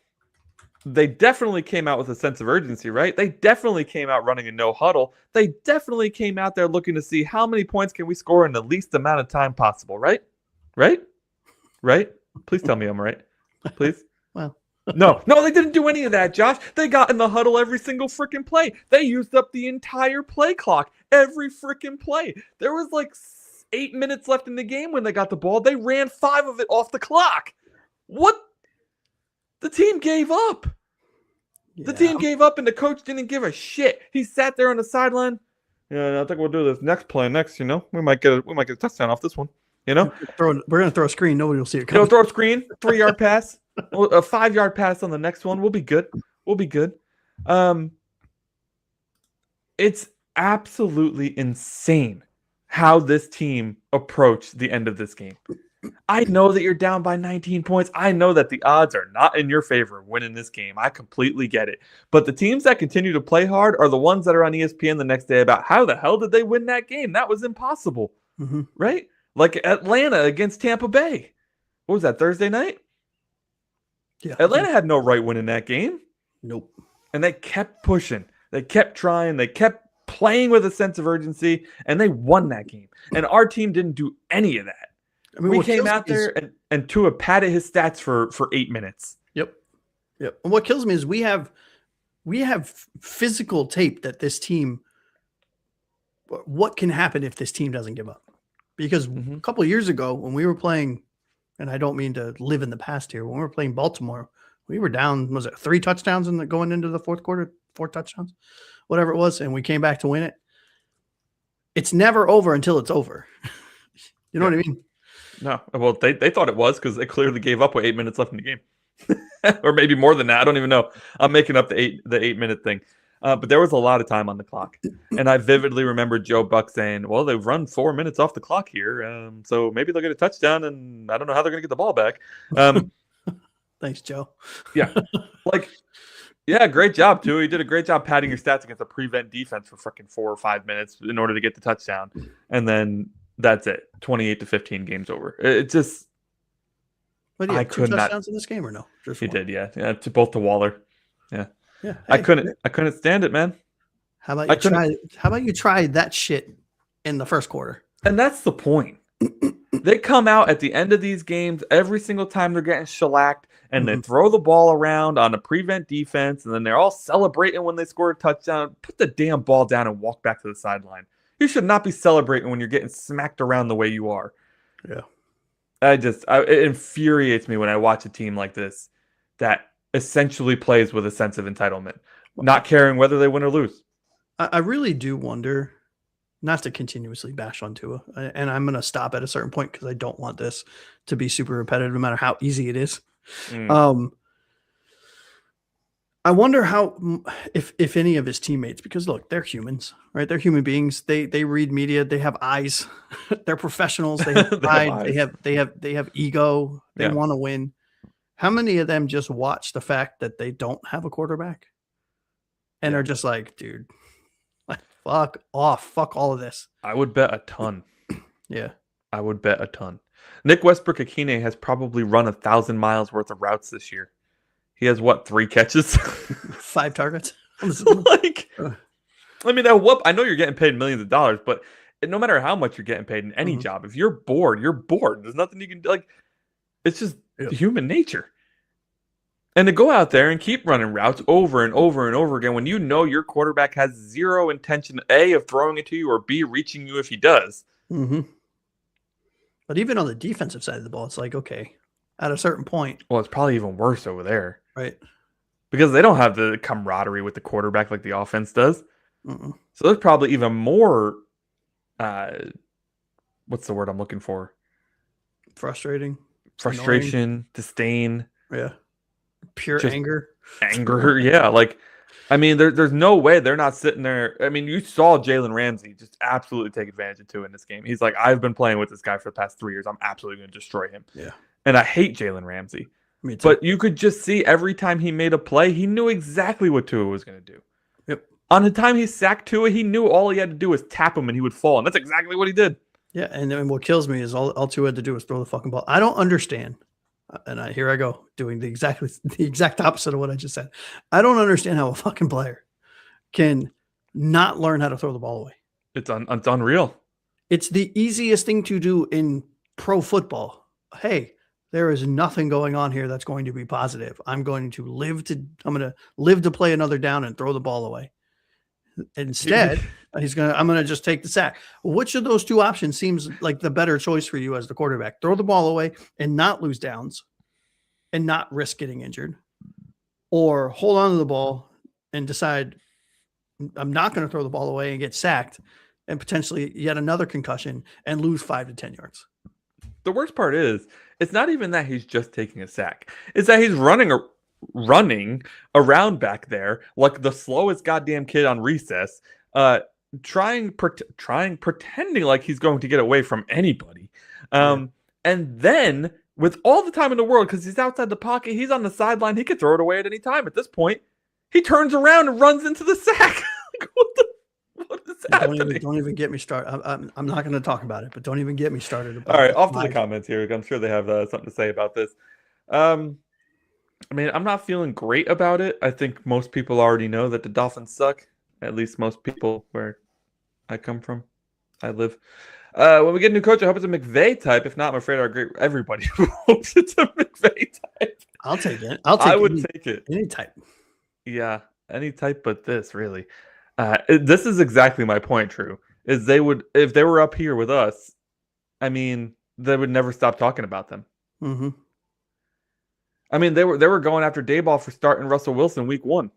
[SPEAKER 1] They definitely came out with a sense of urgency, right? They definitely came out running a no huddle. They definitely came out there looking to see how many points can we score in the least amount of time possible, right? Right? Right? Please tell me I'm right. Please?
[SPEAKER 2] Well,
[SPEAKER 1] No, they didn't do any of that, Josh. They got in the huddle every single freaking play. They used up the entire play clock, every freaking play. There was like 8 minutes left in the game when they got the ball. They ran 5 of it off the clock. What? The team gave up. The team gave up, and the coach didn't give a shit. He sat there on the sideline. Yeah, I think we'll do this next play next. You know, we might get a touchdown off this one. You know,
[SPEAKER 2] we're gonna throw a screen. Nobody will see it coming.
[SPEAKER 1] Throw a screen, 3-yard pass, a 5-yard pass on the next one. We'll be good. It's absolutely insane how this team approached the end of this game. I know that you're down by 19 points. I know that the odds are not in your favor of winning this game. I completely get it. But the teams that continue to play hard are the ones that are on ESPN the next day about how the hell did they win that game? That was impossible, right? Like Atlanta against Tampa Bay. What was that, Thursday night?
[SPEAKER 2] Yeah.
[SPEAKER 1] Atlanta had no right winning that game.
[SPEAKER 2] Nope.
[SPEAKER 1] And they kept pushing. They kept trying. They kept playing with a sense of urgency, and they won that game. And our team didn't do any of that. I mean, we came out there and Tua padded his stats for 8 minutes.
[SPEAKER 2] Yep. And what kills me is we have physical tape that this team. What can happen if this team doesn't give up? Because a couple of years ago, when we were playing, and I don't mean to live in the past here, when we were playing Baltimore, we were down. Was it 3 touchdowns going into the fourth quarter? 4 touchdowns, whatever it was, and we came back to win it. It's never over until it's over. You know what I mean?
[SPEAKER 1] No, well, they thought it was because they clearly gave up with 8 minutes left in the game, or maybe more than that. I don't even know. I'm making up the 8-minute thing, but there was a lot of time on the clock, and I vividly remember Joe Buck saying, "Well, they've run 4 minutes off the clock here, so maybe they'll get a touchdown, and I don't know how they're going to get the ball back."
[SPEAKER 2] Thanks, Joe.
[SPEAKER 1] Yeah, yeah, great job, too. You did a great job padding your stats against a prevent defense for freaking 4 or 5 minutes in order to get the touchdown, and then. That's it. 28-15, game's over. It just.
[SPEAKER 2] But I could not. Touchdowns in this game or no?
[SPEAKER 1] Just he did, yeah. To both to Waller. Yeah.
[SPEAKER 2] Hey,
[SPEAKER 1] I couldn't stand it, man.
[SPEAKER 2] How about you try that shit in the first quarter?
[SPEAKER 1] And that's the point. They come out at the end of these games every single time they're getting shellacked, and they throw the ball around on a prevent defense, and then they're all celebrating when they score a touchdown. Put the damn ball down and walk back to the sideline. You should not be celebrating when you're getting smacked around the way you are.
[SPEAKER 2] Yeah.
[SPEAKER 1] It infuriates me when I watch a team like this that essentially plays with a sense of entitlement, not caring whether they win or lose.
[SPEAKER 2] I really do wonder, not to continuously bash on Tua, and I'm going to stop at a certain point because I don't want this to be super repetitive no matter how easy it is. I wonder how, if any of his teammates, because look, they're humans, right? They're human beings. They read media. They have eyes. They're professionals. They have pride. they have ego. They want to win. How many of them just watch the fact that they don't have a quarterback and are just like, dude, fuck off. Fuck all of this.
[SPEAKER 1] I would bet a ton.
[SPEAKER 2] Yeah.
[SPEAKER 1] I would bet a ton. Nick Westbrook-Akine has probably run 1,000 miles worth of routes this year. He has 3 catches?
[SPEAKER 2] 5 targets.
[SPEAKER 1] I mean, I know you're getting paid millions of dollars, but no matter how much you're getting paid in any job, if you're bored, you're bored. There's nothing you can do. It's just human nature. And to go out there and keep running routes over and over and over again when you know your quarterback has zero intention, A, of throwing it to you, or B, reaching you if he does.
[SPEAKER 2] But even on the defensive side of the ball, it's like, okay, at a certain point.
[SPEAKER 1] Well, it's probably even worse over there.
[SPEAKER 2] Right.
[SPEAKER 1] Because they don't have the camaraderie with the quarterback like the offense does.
[SPEAKER 2] Mm-mm.
[SPEAKER 1] So there's probably even more, what's the word I'm looking for?
[SPEAKER 2] Frustration,
[SPEAKER 1] disdain.
[SPEAKER 2] Yeah. Pure anger.
[SPEAKER 1] Anger, yeah. Like, I mean, there's no way they're not sitting there. I mean, you saw Jalen Ramsey just absolutely take advantage of Tua in this game. He's like, I've been playing with this guy for the past 3 years. I'm absolutely going to destroy him.
[SPEAKER 2] Yeah.
[SPEAKER 1] And I hate Jalen Ramsey.
[SPEAKER 2] Me too.
[SPEAKER 1] But you could just see every time he made a play, he knew exactly what Tua was going to do.
[SPEAKER 2] Yep.
[SPEAKER 1] On the time he sacked Tua, he knew all he had to do was tap him and he would fall. And that's exactly what he did.
[SPEAKER 2] Yeah. And then what kills me is all Tua had to do was throw the fucking ball. I don't understand. And here I go doing the exact opposite of what I just said. I don't understand how a fucking player can not learn how to throw the ball away.
[SPEAKER 1] It's unreal. It's
[SPEAKER 2] the easiest thing to do in pro football. Hey, there is nothing going on here that's going to be positive. I'm going to live to play another down and throw the ball away. Instead, I'm going to just take the sack. Which of those two options seems like the better choice for you as the quarterback? Throw the ball away and not lose downs and not risk getting injured, or hold on to the ball and decide I'm not going to throw the ball away and get sacked and potentially yet another concussion and lose 5 to 10 yards.
[SPEAKER 1] The worst part is, it's not even that he's just taking a sack. It's that he's running around back there like the slowest goddamn kid on recess, pretending like he's going to get away from anybody. And then with all the time in the world, because he's outside the pocket, he's on the sideline, he could throw it away at any time. At this point, he turns around and runs into the sack. Like, what is happening?
[SPEAKER 2] Don't even get me started. I'm not going to talk about it, but don't even get me started about
[SPEAKER 1] it. All right, off to the comments here. I'm sure they have something to say about this. I mean, I'm not feeling great about it. I think most people already know that the Dolphins suck. At least most people where I come from, I live. When we get a new coach, I hope it's a McVay type. If not, I'm afraid everybody hopes it's a McVay type.
[SPEAKER 2] I'll take it.
[SPEAKER 1] I would take it.
[SPEAKER 2] Any type.
[SPEAKER 1] Yeah, any type but this, really. This is exactly my point, Drew. Is they would, if they were up here with us, I mean, they would never stop talking about them.
[SPEAKER 2] Mm-hmm.
[SPEAKER 1] I mean, they were going after Daboll for starting Russell Wilson week 1.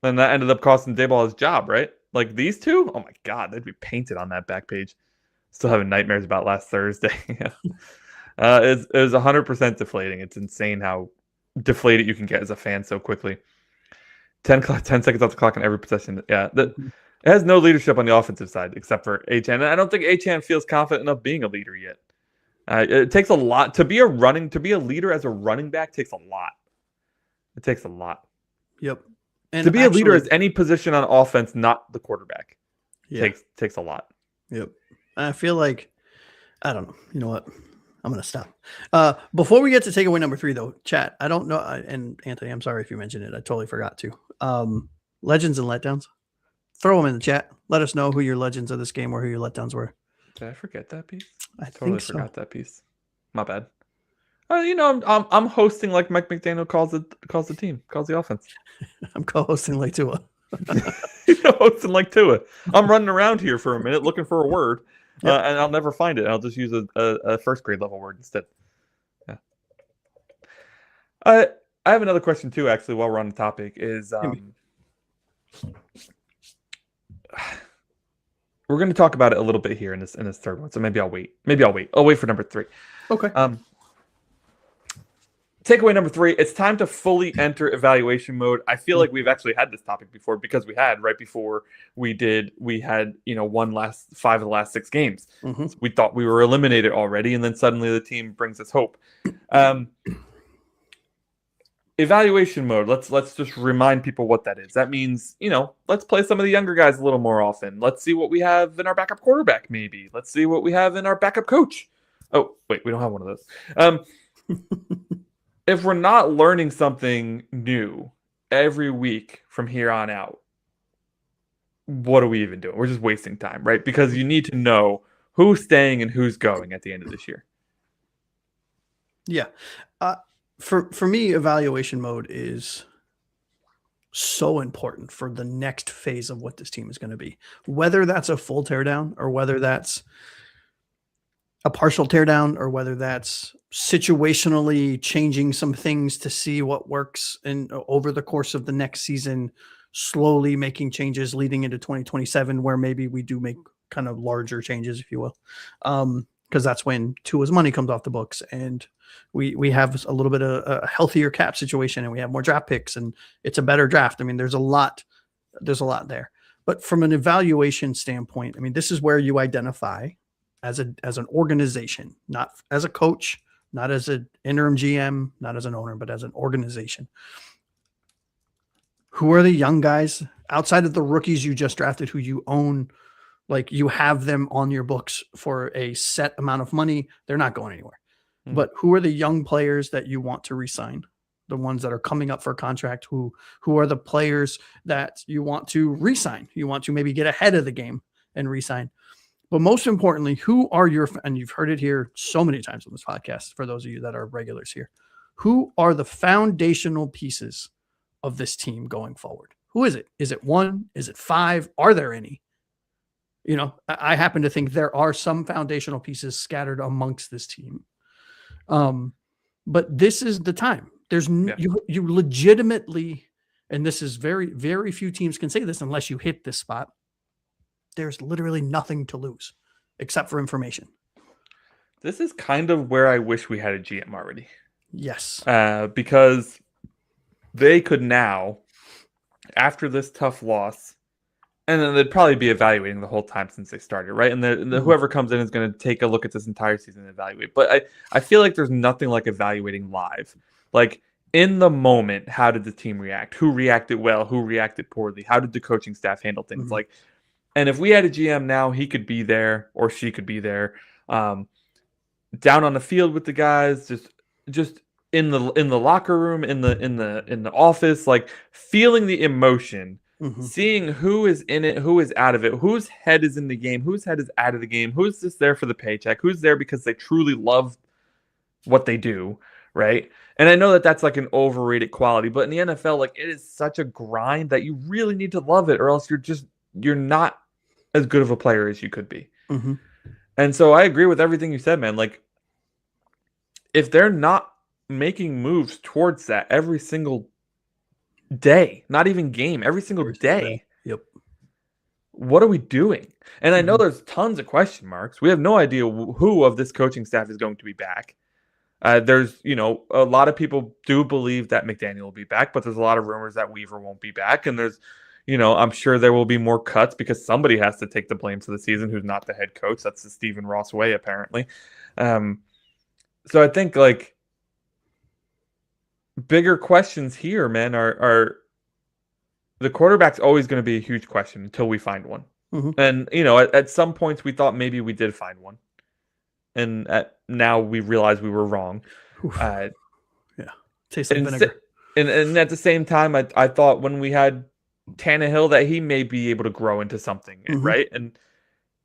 [SPEAKER 1] And that ended up costing Daboll his job, right? Like these two? Oh my God, they'd be painted on that back page. Still having nightmares about last Thursday. It was 100% deflating. It's insane how deflated you can get as a fan so quickly. 10 seconds off the clock on every possession. Yeah, it has no leadership on the offensive side except for Achane. And I don't think Achane feels confident enough being a leader yet. It takes a lot to be a leader as a running back. Takes a lot. It takes a lot.
[SPEAKER 2] Yep. And
[SPEAKER 1] to be a leader as any position on offense, not the quarterback, takes a lot.
[SPEAKER 2] Yep. I feel like, I don't know. You know what? I'm going to stop. Before we get to takeaway number 3, though, chat, I don't know. And Anthony, I'm sorry if you mentioned it. I totally forgot to. Legends and letdowns. Throw them in the chat. Let us know who your legends of this game were, who your letdowns were.
[SPEAKER 1] Did I forget that piece?
[SPEAKER 2] I
[SPEAKER 1] totally forgot that piece. My bad. I'm hosting like Mike McDaniel calls the team, calls the offense.
[SPEAKER 2] I'm co-hosting like Tua.
[SPEAKER 1] Hosting like Tua. I'm running around here for a minute looking for a word, and I'll never find it. I'll just use a first grade level word instead. Yeah. I have another question too. Actually, while we're on the topic, is we're going to talk about it a little bit here in this third one. So maybe I'll wait. I'll wait for number 3.
[SPEAKER 2] Okay.
[SPEAKER 1] Takeaway number 3, it's time to fully enter evaluation mode. I feel like we've actually had this topic before because we had right before we had 5 of the last 6 games.
[SPEAKER 2] Mm-hmm.
[SPEAKER 1] So we thought we were eliminated already, and then suddenly the team brings us hope. Evaluation mode. Let's just remind people what that is. That means, let's play some of the younger guys a little more often. Let's see what we have in our backup quarterback, maybe. Let's see what we have in our backup coach. Oh, wait, we don't have one of those. If we're not learning something new every week from here on out, what are we even doing? We're just wasting time, right? Because you need to know who's staying and who's going at the end of this year.
[SPEAKER 2] Yeah. For me, evaluation mode is so important for the next phase of what this team is going to be. Whether that's a full teardown or whether that's a partial teardown or whether that's situationally changing some things to see what works and over the course of the next season, slowly making changes leading into 2027, where maybe we do make kind of larger changes, if you will. Because that's when Tua's money comes off the books and we have a little bit of a healthier cap situation and we have more draft picks and it's a better draft. I mean, there's a lot there. But from an evaluation standpoint, I mean, this is where you identify as an organization, not as a coach, not as an interim GM, not as an owner, but as an organization. Who are the young guys outside of the rookies you just drafted who you own? Like, you have them on your books for a set amount of money. They're not going anywhere. Mm-hmm. But who are the young players that you want to re-sign? The ones that are coming up for a contract, who are the players that you want to re-sign? You want to maybe get ahead of the game and re-sign. But most importantly, who are your, and you've heard it here so many times on this podcast, for those of you that are regulars here, who are the foundational pieces of this team going forward? Who is it? Is it one? Is it five? Are there any? You know, I happen to think there are some foundational pieces scattered amongst this team. But this is the time. There's you legitimately, and this is very, very few teams can say this unless you hit this spot. There's literally nothing to lose except for information.
[SPEAKER 1] This is kind of where I wish we had a GM already.
[SPEAKER 2] Yes.
[SPEAKER 1] Because they could now, after this tough loss, and then they'd probably be evaluating the whole time since they started, right? And whoever comes in is going to take a look at this entire season and evaluate. But I feel like there's nothing like evaluating live. Like, in the moment, how did the team react? Who reacted well? Who reacted poorly? How did the coaching staff handle things? Like, and if we had a GM now, he could be there or she could be there, down on the field with the guys, just in the locker room, in the office, like feeling the emotion, seeing who is in it, who is out of it, whose head is in the game, whose head is out of the game, who's just there for the paycheck, who's there because they truly love what they do, right? And I know that that's like an overrated quality, but in the NFL, like, it is such a grind that you really need to love it, or else you're not as good of a player as you could be. And so I agree with everything you said, man. Like, if they're not making moves towards that every single day, not even game, every single day.
[SPEAKER 2] Yep.
[SPEAKER 1] What are we doing? And I know there's tons of question marks. We have no idea who of this coaching staff is going to be back. There's, a lot of people do believe that McDaniel will be back, but there's a lot of rumors that Weaver won't be back. And there's, I'm sure there will be more cuts because somebody has to take the blame for the season who's not the head coach. That's the Stephen Ross way, apparently. So I think, like, bigger questions here, man, are the quarterback's always going to be a huge question until we find one. And, at some points we thought maybe we did find one. And now we realize we were wrong.
[SPEAKER 2] Tastes like vinegar.
[SPEAKER 1] And at the same time, I thought when we had Tannehill that he may be able to grow into something, right? And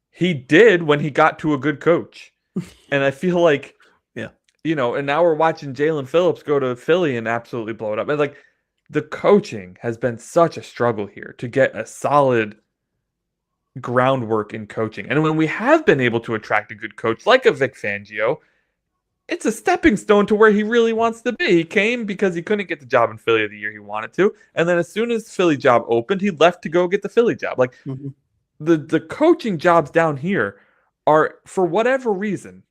[SPEAKER 1] he did when he got to a good coach. And I feel like, and now we're watching Jalen Phillips go to Philly and absolutely blow it up. And like, the coaching has been such a struggle here to get a solid groundwork in coaching. And when we have been able to attract a good coach like a Vic Fangio, it's a stepping stone to where he really wants to be. He came because he couldn't get the job in Philly the year he wanted to. And then as soon as the Philly job opened, he left to go get the Philly job. Like, the coaching jobs down here are, for whatever reason,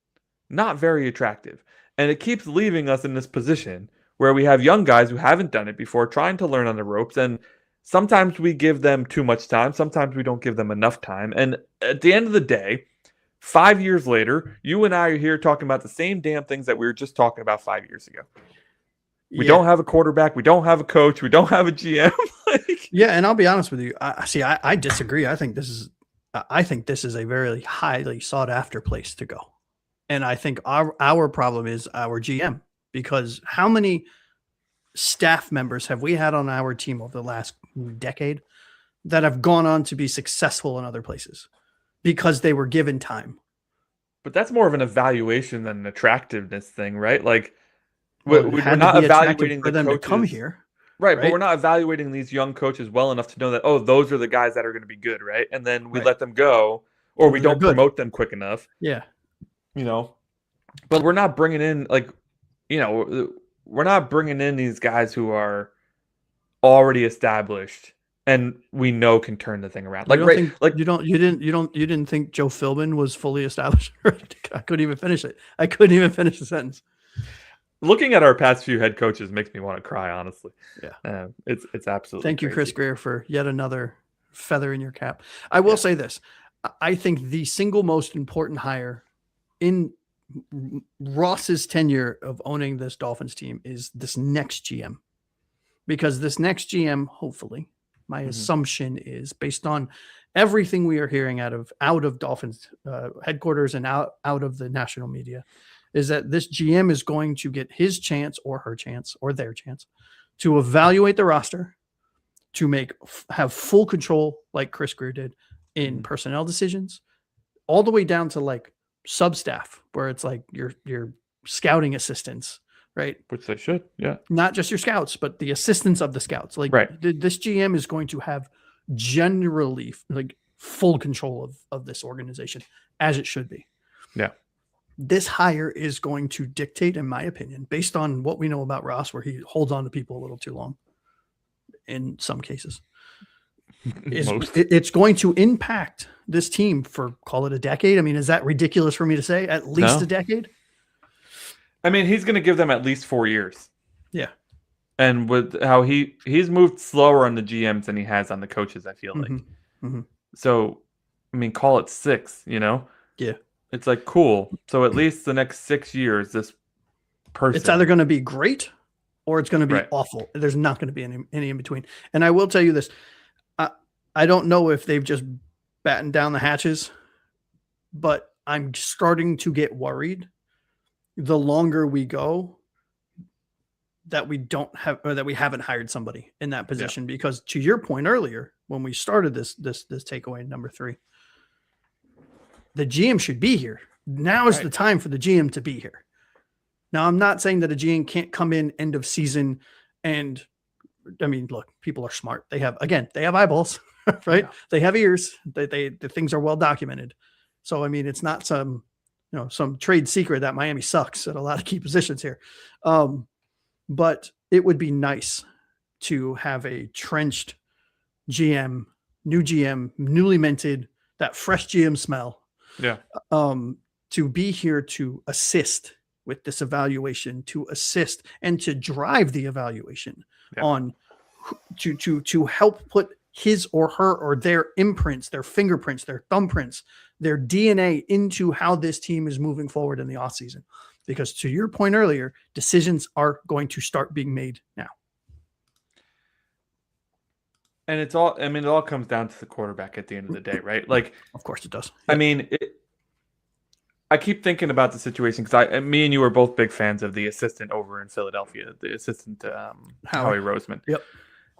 [SPEAKER 1] not very attractive. And it keeps leaving us in this position where we have young guys who haven't done it before trying to learn on the ropes. And sometimes we give them too much time. Sometimes we don't give them enough time. And at the end of the day, 5 years later, you and I are here talking about the same damn things that we were just talking about 5 years ago. We don't have a quarterback. We don't have a coach. We don't have a GM.
[SPEAKER 2] And I'll be honest with you. I disagree. I think this is a very highly sought after place to go. And I think our problem is our GM, because how many staff members have we had on our team over the last decade that have gone on to be successful in other places because they were given time?
[SPEAKER 1] But that's more of an evaluation than an attractiveness thing, right? Like, we're not evaluating
[SPEAKER 2] for them to come here.
[SPEAKER 1] Right, but we're not evaluating these young coaches well enough to know that, those are the guys that are going to be good, right? And then we let them go, or we don't promote them quick enough.
[SPEAKER 2] Yeah.
[SPEAKER 1] you know, but we're not bringing in we're not bringing in these guys who are already established and we know can turn the thing around. Like, right, like
[SPEAKER 2] you didn't think Joe Philbin was fully established? I couldn't even finish it. I couldn't even finish the sentence.
[SPEAKER 1] Looking at our past few head coaches makes me want to cry, honestly.
[SPEAKER 2] Yeah.
[SPEAKER 1] It's absolutely
[SPEAKER 2] Thank you,
[SPEAKER 1] crazy.
[SPEAKER 2] Chris Greer, for yet another feather in your cap. I will say this. I think the single most important hire in Ross's tenure of owning this Dolphins team is this next GM. Because this next GM, hopefully, my assumption is, based on everything we are hearing out of Dolphins headquarters and out of the national media, is that this GM is going to get his chance or her chance or their chance to evaluate the roster, to have full control, like Chris Greer did, in personnel decisions, all the way down to like sub-staff, where it's like your scouting assistants, right?
[SPEAKER 1] Which they should, yeah.
[SPEAKER 2] Not just your scouts, but the assistants of the scouts. Like, this GM is going to have generally like full control of this organization, as it should be.
[SPEAKER 1] Yeah.
[SPEAKER 2] This hire is going to dictate, in my opinion, based on what we know about Ross, where he holds on to people a little too long in some cases. It's going to impact this team for, call it a decade. I mean, is that ridiculous for me to say? At least a decade?
[SPEAKER 1] I mean, he's going to give them at least 4 years.
[SPEAKER 2] Yeah.
[SPEAKER 1] And with how he's moved slower on the GMs than he has on the coaches, I feel like. So, I mean, call it 6, you know?
[SPEAKER 2] Yeah.
[SPEAKER 1] It's like, cool. So at least the next 6 years, this person.
[SPEAKER 2] It's either going to be great or it's going to be awful. There's not going to be any in between. And I will tell you this. I don't know if they've just battened down the hatches, but I'm starting to get worried the longer we go that we don't have, or that we haven't hired somebody in that position. Because to your point earlier, when we started this takeaway number 3, the GM should be here. Now is the time for the GM to be here. Now, I'm not saying that a GM can't come in end of season and, I mean, look, people are smart. They have eyeballs, right? Yeah. They have ears. The things are well documented. So, I mean, it's not some trade secret that Miami sucks at a lot of key positions here. But it would be nice to have a trenched GM, new GM, newly minted, that fresh GM smell.
[SPEAKER 1] Yeah.
[SPEAKER 2] To be here to assist with this evaluation, to assist and to drive the evaluation on to help put his or her or their imprints, their fingerprints, their thumbprints, their DNA into how this team is moving forward in the offseason. Because to your point earlier, decisions are going to start being made now.
[SPEAKER 1] And it all comes down to the quarterback at the end of the day, right? Like,
[SPEAKER 2] of course it does.
[SPEAKER 1] I mean, I keep thinking about the situation because me and you are both big fans of the assistant over in Philadelphia, the assistant Howie Roseman.
[SPEAKER 2] Yep.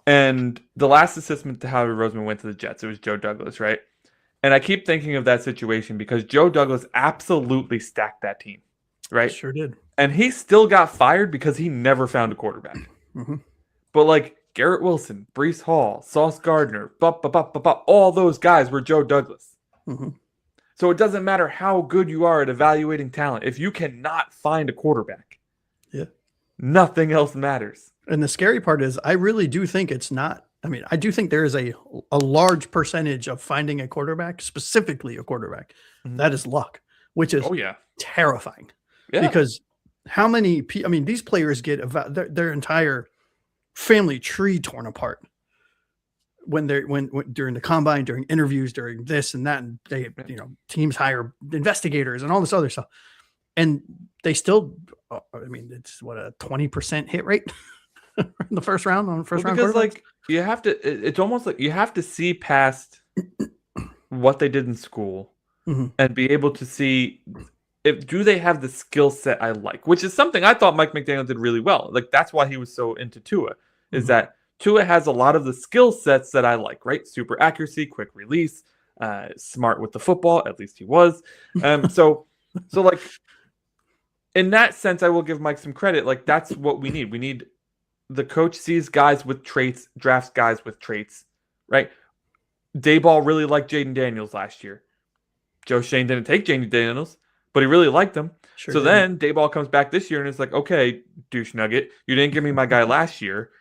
[SPEAKER 1] And the last assistant to Howie Roseman went to the Jets. It was Joe Douglas, right? And I keep thinking of that situation because Joe Douglas absolutely stacked that team, right?
[SPEAKER 2] Sure did.
[SPEAKER 1] And he still got fired because he never found a quarterback. But like Garrett Wilson, Breece Hall, Sauce Gardner, all those guys were Joe Douglas. So it doesn't matter how good you are at evaluating talent. If you cannot find a quarterback, nothing else matters.
[SPEAKER 2] And the scary part is I really do think it's not. I mean, I do think there is a large percentage of finding a quarterback, specifically a quarterback, that is luck, which is terrifying. Yeah. Because how many – I mean, these players get their entire family tree torn apart when during the combine, during interviews, during this and that, and they, teams hire investigators and all this other stuff. And they still, I mean, it's what, a 20% hit rate in the first round round.
[SPEAKER 1] Because like you have to, it's almost like you have to see past what they did in school and be able to see do they have the skill set I like, which is something I thought Mike McDaniel did really well. Like that's why he was so into Tua, is that Tua has a lot of the skill sets that I like, right? Super accuracy, quick release, smart with the football. At least he was. So like in that sense, I will give Mike some credit. Like that's what we need. We need the coach sees guys with traits, drafts guys with traits, right? Dayball really liked Jaden Daniels last year. Joe Shane didn't take Jaden Daniels, but he really liked him.
[SPEAKER 2] Sure
[SPEAKER 1] So
[SPEAKER 2] did.
[SPEAKER 1] then Dayball comes back this year and it's like, okay, douche nugget, you didn't give me my guy last year.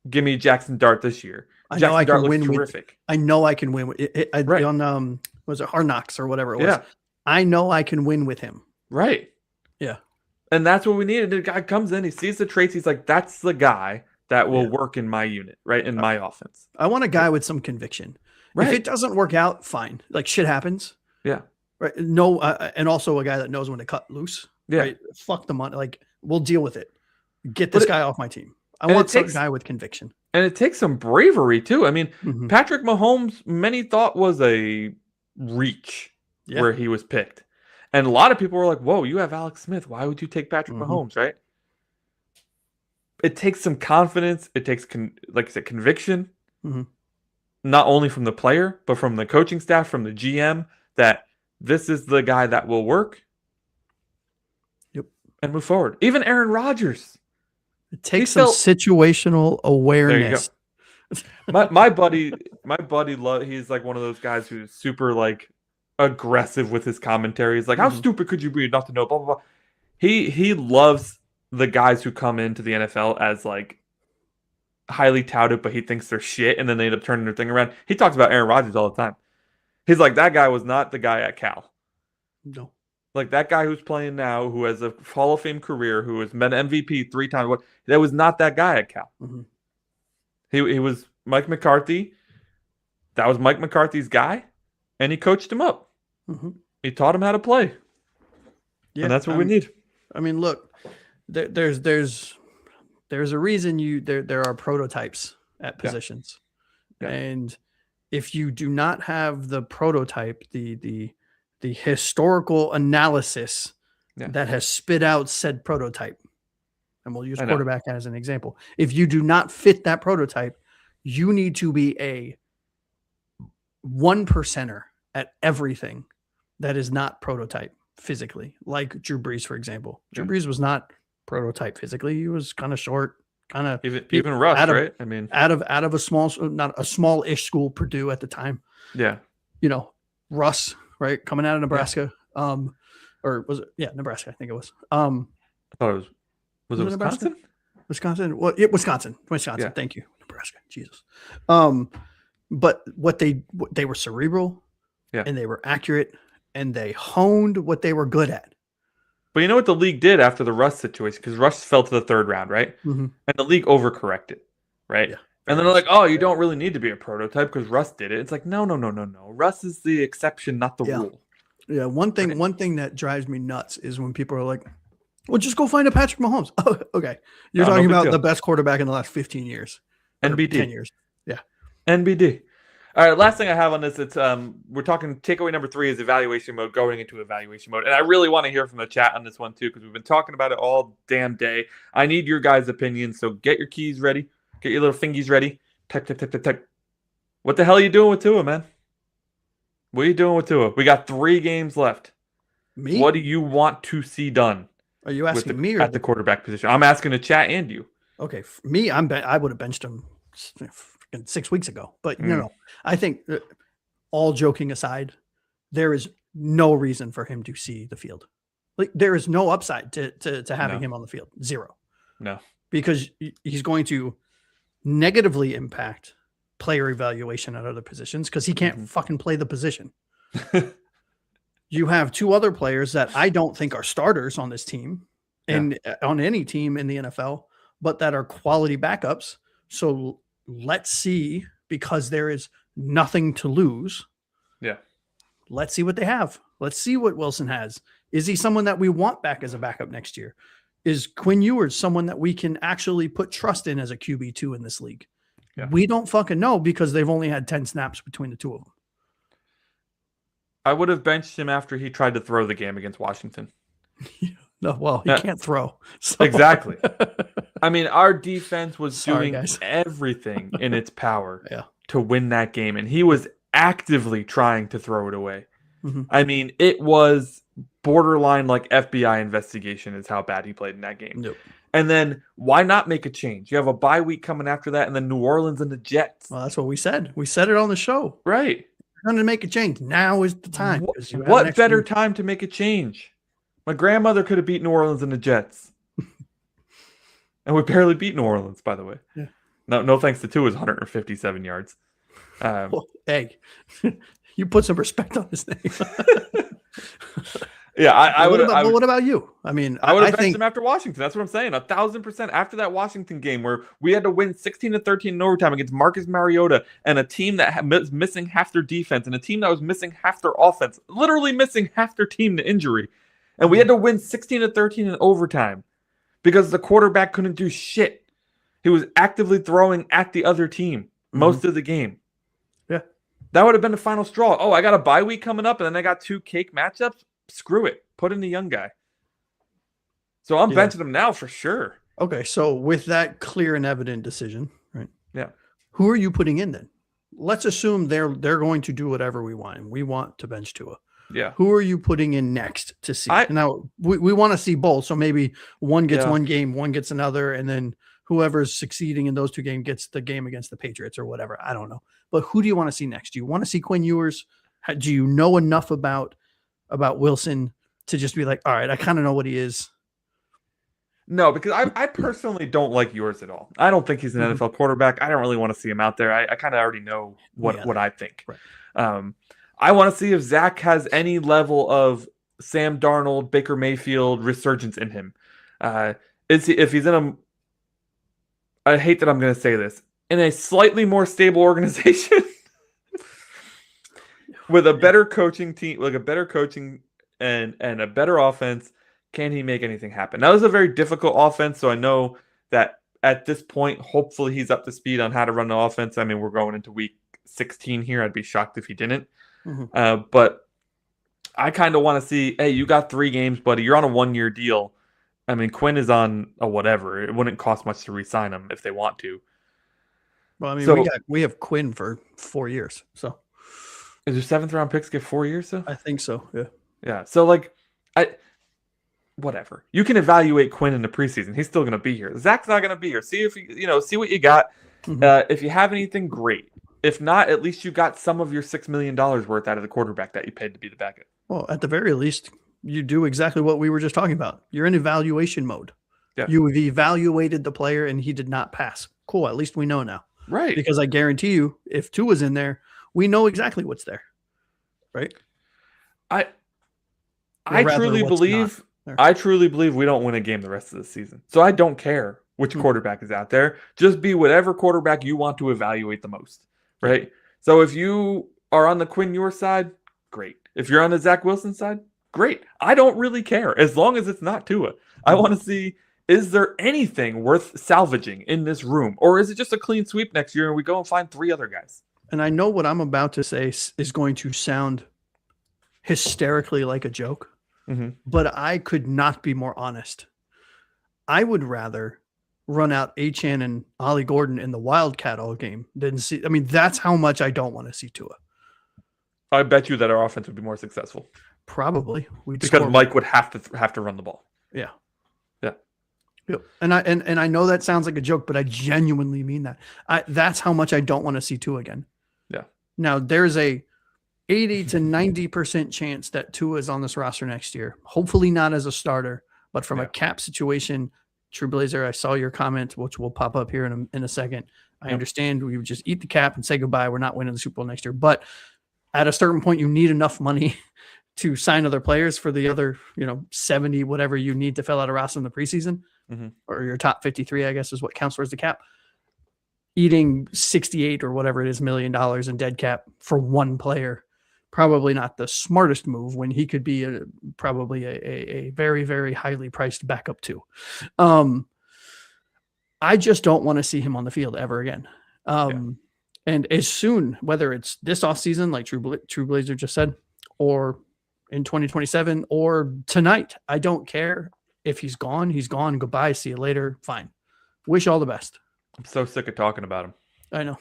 [SPEAKER 1] Give me Jackson Dart this year.
[SPEAKER 2] I know
[SPEAKER 1] Jackson
[SPEAKER 2] I
[SPEAKER 1] Dart
[SPEAKER 2] can
[SPEAKER 1] looks
[SPEAKER 2] win
[SPEAKER 1] terrific.
[SPEAKER 2] I know I can win with it,
[SPEAKER 1] Right.
[SPEAKER 2] on was it Hard Knocks or whatever it was.
[SPEAKER 1] Yeah.
[SPEAKER 2] I know I can win with him.
[SPEAKER 1] Right.
[SPEAKER 2] Yeah.
[SPEAKER 1] And that's what we needed. The guy comes in, he sees the traits, he's like, that's the guy that will
[SPEAKER 2] Yeah.
[SPEAKER 1] work in my unit, right? In my offense.
[SPEAKER 2] I want a guy with some conviction.
[SPEAKER 1] Right.
[SPEAKER 2] If it doesn't work out, fine. Like shit happens.
[SPEAKER 1] Yeah.
[SPEAKER 2] Right. No, and also a guy that knows when to cut loose.
[SPEAKER 1] Yeah.
[SPEAKER 2] Right. Fuck the money. Like we'll deal with it. Get this guy off my team. I want some guy with conviction.
[SPEAKER 1] And it takes some bravery too. I mean,
[SPEAKER 2] Mhm.
[SPEAKER 1] Patrick Mahomes, many thought was a reach where he was picked. And a lot of people were like, whoa, you have Alex Smith. Why would you take Patrick Mahomes, right? It takes some confidence. It takes, like I said, conviction. Not only from the player, but from the coaching staff, from the GM, that this is the guy that will work.
[SPEAKER 2] Yep.
[SPEAKER 1] And move forward. Even Aaron Rodgers.
[SPEAKER 2] It takes some situational awareness.
[SPEAKER 1] There you go. my buddy, he's like one of those guys who's super like aggressive with his commentary. He's like, how stupid could you be not to know? Blah blah blah. He loves the guys who come into the NFL as like highly touted, but he thinks they're shit, and then they end up turning their thing around. He talks about Aaron Rodgers all the time. He's like, that guy was not the guy at Cal.
[SPEAKER 2] No.
[SPEAKER 1] Like that guy who's playing now, who has a Hall of Fame career, who has been MVP 3 times. That was not that guy at Cal. He was Mike McCarthy. That was Mike McCarthy's guy, and he coached him up. He taught him how to play. Yeah, and that's what we need.
[SPEAKER 2] I mean, look, there's a reason there are prototypes at positions, and if you do not have the prototype, the historical analysis that has spit out said prototype, and we'll use quarterback as an example. If you do not fit that prototype, you need to be a 1%er at everything that is not prototype physically, like Drew Brees, for example. Drew Brees was not prototype physically. He was kind of short, kind of
[SPEAKER 1] even Russ, right? I mean,
[SPEAKER 2] out of a small-ish school, Purdue at the time.
[SPEAKER 1] Yeah,
[SPEAKER 2] Russ, right, coming out of Nebraska, or was it? Nebraska, I think it was. I
[SPEAKER 1] thought it was. Was it Wisconsin?
[SPEAKER 2] Wisconsin. Well, Wisconsin. Yeah. Thank you, Nebraska. Jesus. But they were cerebral, and they were accurate, and they honed what they were good at.
[SPEAKER 1] But you know what the league did after the Russ situation? Because Russ fell to the 3rd round, right? And the league overcorrected, right? Yeah, and then they're like, "Oh, you don't really need to be a prototype because Russ did it." It's like, no. Russ is the exception, not the rule.
[SPEAKER 2] Yeah. One thing that drives me nuts is when people are like, "Well, just go find a Patrick Mahomes." Oh, okay. You're talking about the best quarterback in the last 15 years.
[SPEAKER 1] NBD.
[SPEAKER 2] 10 years. Yeah.
[SPEAKER 1] NBD. All right, last thing I have on this, it's we're talking takeaway number 3 is evaluation mode, going into evaluation mode. And I really want to hear from the chat on this one too, because we've been talking about it all damn day. I need your guys' opinions, so get your keys ready. Get your little fingies ready. Type. What the hell are you doing with Tua, man? What are you doing with Tua? We got 3 games left.
[SPEAKER 2] Me?
[SPEAKER 1] What do you want to see done?
[SPEAKER 2] Are you asking me or
[SPEAKER 1] at the quarterback position? I'm asking the chat and you.
[SPEAKER 2] Okay, me, I would have benched him 6 weeks ago, but no. I think, all joking aside, there is no reason for him to see the field. Like there is no upside to having him on the field. Zero. No, because he's going to negatively impact player evaluation at other positions because he can't fucking play the position. You have 2 other players that I don't think are starters on this team and on any team in the NFL, but that are quality backups. So let's see, because there is nothing to lose. Yeah. Let's see what they have. Let's see what Wilson has. Is he someone that we want back as a backup next year? Is Quinn Ewers someone that we can actually put trust in as a QB2 in this league? Yeah. We don't fucking know because they've only had 10 snaps between the 2 of them.
[SPEAKER 1] I would have benched him after he tried to throw the game against Washington.
[SPEAKER 2] No, well, he can't throw. So.
[SPEAKER 1] Exactly. I mean, our defense was doing everything in its power to win that game, and he was actively trying to throw it away. I mean, it was borderline like FBI investigation is how bad he played in that game. Nope. And then why not make a change? You have a bye week coming after that, and then New Orleans and the Jets.
[SPEAKER 2] Well, that's what we said. We said it on the show.
[SPEAKER 1] Right.
[SPEAKER 2] We're going to make a change. Now is the time.
[SPEAKER 1] What better time to make a change? My grandmother could have beat New Orleans in the Jets. And we barely beat New Orleans, by the way.
[SPEAKER 2] Yeah.
[SPEAKER 1] No thanks to Tua's 157 yards.
[SPEAKER 2] Well, hey, you put some respect on his name.
[SPEAKER 1] Yeah, I would.
[SPEAKER 2] What about you? I mean,
[SPEAKER 1] I would have benched
[SPEAKER 2] think
[SPEAKER 1] him after Washington. That's what I'm saying. 1,000% after that Washington game where we had to win 16-13 in overtime against Marcus Mariota and a team that was missing half their defense and a team that was missing half their offense, literally missing half their team to injury, and we had to win 16-13 in overtime because the quarterback couldn't do shit. He was actively throwing at the other team most of the game.
[SPEAKER 2] Yeah,
[SPEAKER 1] that would have been the final straw. Oh, I got a bye week coming up, and then I got 2 cake matchups. Screw it. Put in the young guy. So I'm benching him now for sure.
[SPEAKER 2] Okay, so with that clear and evident decision, right?
[SPEAKER 1] Yeah.
[SPEAKER 2] Who are you putting in then? Let's assume they're going to do whatever we want, and we want to bench Tua.
[SPEAKER 1] Yeah.
[SPEAKER 2] Who are you putting in next to see? Now, we want to see both, so maybe one gets one game, one gets another, and then whoever's succeeding in those 2 games gets the game against the Patriots or whatever. I don't know. But who do you want to see next? Do you want to see Quinn Ewers? Do you know enough about Wilson to just be like, all right, I kind of know what he is?
[SPEAKER 1] No, because I personally don't like Ewers at all. I don't think he's an NFL quarterback. I don't really want to see him out there. I kind of already know what I think.
[SPEAKER 2] Right.
[SPEAKER 1] I want to see if Zach has any level of Sam Darnold, Baker Mayfield resurgence in him. If he's in a, I hate that I'm going to say this, in a slightly more stable organization with a better coaching team, like a better coaching and a better offense, can he make anything happen? Now, this is a very difficult offense, so I know that at this point, hopefully he's up to speed on how to run the offense. I mean, we're going into week 16 here. I'd be shocked if he didn't. But I kind of want to see, hey, you got 3 games, buddy. You're on a 1-year deal. I mean, Quinn is on a whatever. It wouldn't cost much to re-sign him if they want to.
[SPEAKER 2] Well, I mean, we have Quinn for 4 years. So
[SPEAKER 1] is your 7th round picks get 4 years? So
[SPEAKER 2] I think so. Yeah.
[SPEAKER 1] Yeah. So whatever. You can evaluate Quinn in the preseason. He's still going to be here. Zach's not going to be here. See if see what you got. If you have anything, great. If not, at least you got some of your $6 million worth out of the quarterback that you paid to be the backup.
[SPEAKER 2] Well, at the very least, you do exactly what we were just talking about. You're in evaluation mode.
[SPEAKER 1] Yeah.
[SPEAKER 2] You have evaluated the player and he did not pass. Cool. At least we know now.
[SPEAKER 1] Right.
[SPEAKER 2] Because I guarantee you, if Tua's in there, we know exactly what's there. Right.
[SPEAKER 1] I truly believe we don't win a game the rest of the season. So I don't care which quarterback is out there. Just be whatever quarterback you want to evaluate the most. Right. So if you are on the Quinn Ewers side, great. If you're on the Zach Wilson side, great. I don't really care as long as it's not Tua. I want to see, is there anything worth salvaging in this room? Or is it just a clean sweep next year and we go and find 3 other guys?
[SPEAKER 2] And I know what I'm about to say is going to sound hysterically like a joke, but I could not be more honest. I would rather run out Achane and Ollie Gordon in the Wildcat all game than see. I mean, that's how much I don't want to see Tua.
[SPEAKER 1] I bet you that our offense would be more successful.
[SPEAKER 2] Probably.
[SPEAKER 1] Because Mike would have to run the ball.
[SPEAKER 2] Yeah.
[SPEAKER 1] Yeah.
[SPEAKER 2] Yep. And I know that sounds like a joke, but I genuinely mean that. That's how much I don't want to see Tua again.
[SPEAKER 1] Yeah. Now
[SPEAKER 2] there's a 80 to 90% chance that Tua is on this roster next year. Hopefully not as a starter, but from a cap situation. True Blazer, I saw your comment, which will pop up here in a second. I understand we would just eat the cap and say goodbye. We're not winning the Super Bowl next year. But at a certain point, you need enough money to sign other players for the other, 70, whatever you need to fill out a roster in the preseason, or your top 53, I guess, is what counts towards the cap. Eating 68 or whatever it is, $1 million in dead cap for one player, probably not the smartest move when he could be probably a very, very highly priced backup too. I just don't want to see him on the field ever again. And as soon, whether it's this offseason, like True Blazer just said, or in 2027 or tonight, I don't care. If he's gone, he's gone. Goodbye. See you later. Fine. Wish all the best.
[SPEAKER 1] I'm so sick of talking about him.
[SPEAKER 2] I know.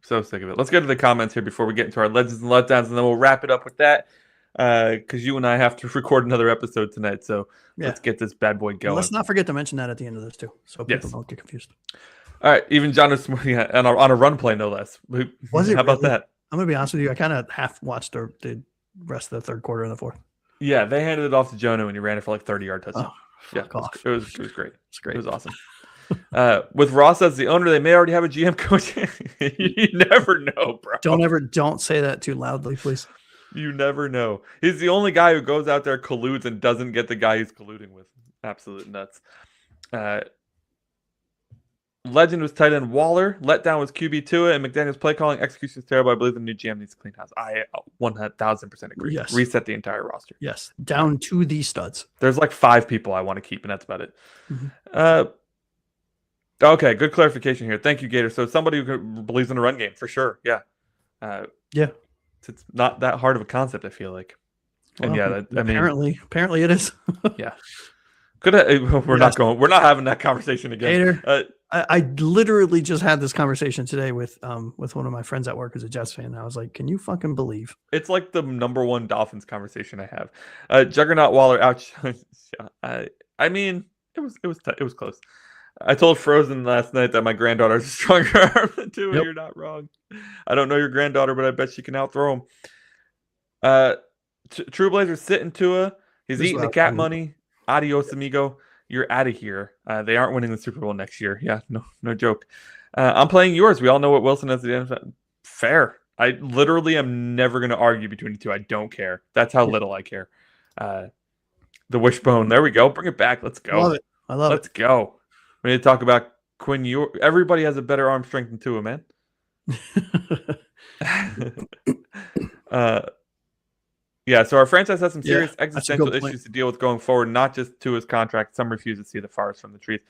[SPEAKER 1] So sick of it. Let's get to the comments here before we get into our legends and letdowns, and then we'll wrap it up with that because you and I have to record another episode tonight. So let's get this bad boy going.
[SPEAKER 2] Let's not forget to mention that at the end of this too, so people don't get confused.
[SPEAKER 1] All right. Even John was on a run play, no less.
[SPEAKER 2] Was it?
[SPEAKER 1] How about that?
[SPEAKER 2] I'm going to be honest with you. I kind of half watched the rest of the third quarter and the fourth.
[SPEAKER 1] Yeah, they handed it off to Jonah and he ran it for like 30-yard touchdown.
[SPEAKER 2] Oh, fuck off.
[SPEAKER 1] It was great.
[SPEAKER 2] It's great.
[SPEAKER 1] It was awesome. With Ross as the owner, they may already have a GM coach. You never know, bro.
[SPEAKER 2] Don't say that too loudly, please.
[SPEAKER 1] You never know. He's the only guy who goes out there, colludes, and doesn't get the guy he's colluding with. Absolute nuts. Legend was tight end Waller. Letdown was QB Tua, and McDaniel's play calling execution is terrible. I believe the new GM needs to clean house. I 1000% agree.
[SPEAKER 2] Yes.
[SPEAKER 1] Reset the entire roster.
[SPEAKER 2] Yes, down to the studs.
[SPEAKER 1] There's like 5 people I want to keep, and that's about it.
[SPEAKER 2] Mm-hmm.
[SPEAKER 1] Okay, good clarification here. Thank you, Gator. So somebody who believes in a run game for sure. Yeah.
[SPEAKER 2] Yeah.
[SPEAKER 1] It's not that hard of a concept, I feel like. And
[SPEAKER 2] Well,
[SPEAKER 1] yeah,
[SPEAKER 2] apparently it is.
[SPEAKER 1] Yeah. We're not having that conversation again.
[SPEAKER 2] Gator, I literally just had this conversation today with one of my friends at work who's a Jets fan. And I was like, can you fucking believe?
[SPEAKER 1] It's like the number one Dolphins conversation I have. Juggernaut Waller ouch. I mean, it was close. I told Frozen last night that my granddaughter has a stronger arm than Tua. Yep. You're not wrong. I don't know your granddaughter, but I bet she can outthrow him. Trailblazers sitting Tua. He's eating the cat money. Adios, amigo. You're out of here. They aren't winning the Super Bowl next year. Yeah, no joke. I'm playing yours. We all know what Wilson has at the end. Fair. I literally am never going to argue between the two. I don't care. That's how little I care. The wishbone. There we go. Bring it back. Let's go.
[SPEAKER 2] I love it.
[SPEAKER 1] Let's go. We need to talk about Quinn Ewers. Everybody has a better arm strength than Tua, man. Yeah, so our franchise has some serious existential issues to deal with going forward, not just Tua's contract. Some refuse to see the forest from the trees.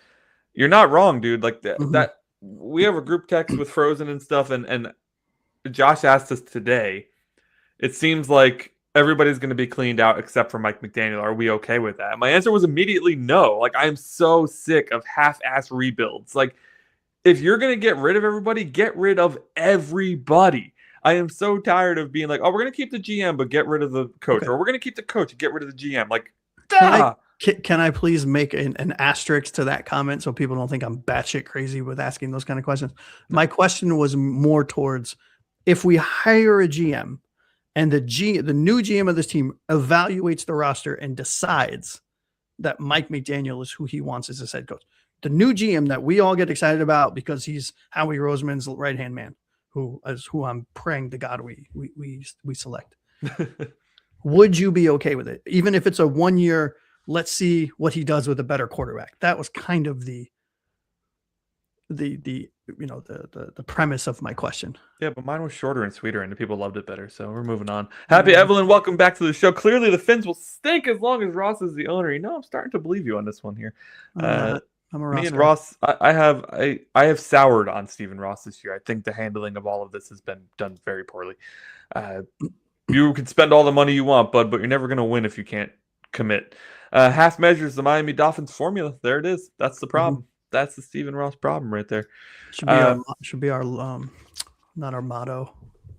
[SPEAKER 1] You're not wrong, dude. Like that we have a group text with Frozen and stuff, and Josh asked us today. It seems like everybody's going to be cleaned out except for Mike McDaniel. Are we okay with that? My answer was immediately no. Like, I am so sick of half-ass rebuilds. Like, if you're going to get rid of everybody, get rid of everybody. I am so tired of being like, oh, we're going to keep the GM, but get rid of the coach. Or we're going to keep the coach and get rid of the GM. Like,
[SPEAKER 2] can I please make an asterisk to that comment so people don't think I'm batshit crazy with asking those kind of questions? My question was more towards, if we hire a GM and the new GM of this team evaluates the roster and decides that Mike McDaniel is who he wants as his head coach, the new GM that we all get excited about because he's Howie Roseman's right-hand man, who I'm praying to God we select. Would you be okay with it? Even if it's a 1 year, let's see what he does with a better quarterback. That was kind of the premise of my question.
[SPEAKER 1] Yeah, but mine was shorter and sweeter, and the people loved it better. So we're moving on. Happy Evelyn, welcome back to the show. Clearly, the Phins will stink as long as Ross is the owner. You know, I'm starting to believe you on this one here. I'm a Ross. Me and Ross, I have soured on Stephen Ross this year. I think the handling of all of this has been done very poorly. You can spend all the money you want, bud, but you're never going to win if you can't commit. Half measures the Miami Dolphins formula. There it is. That's the problem. That's the Stephen Ross problem right there.
[SPEAKER 2] Should be our not our motto.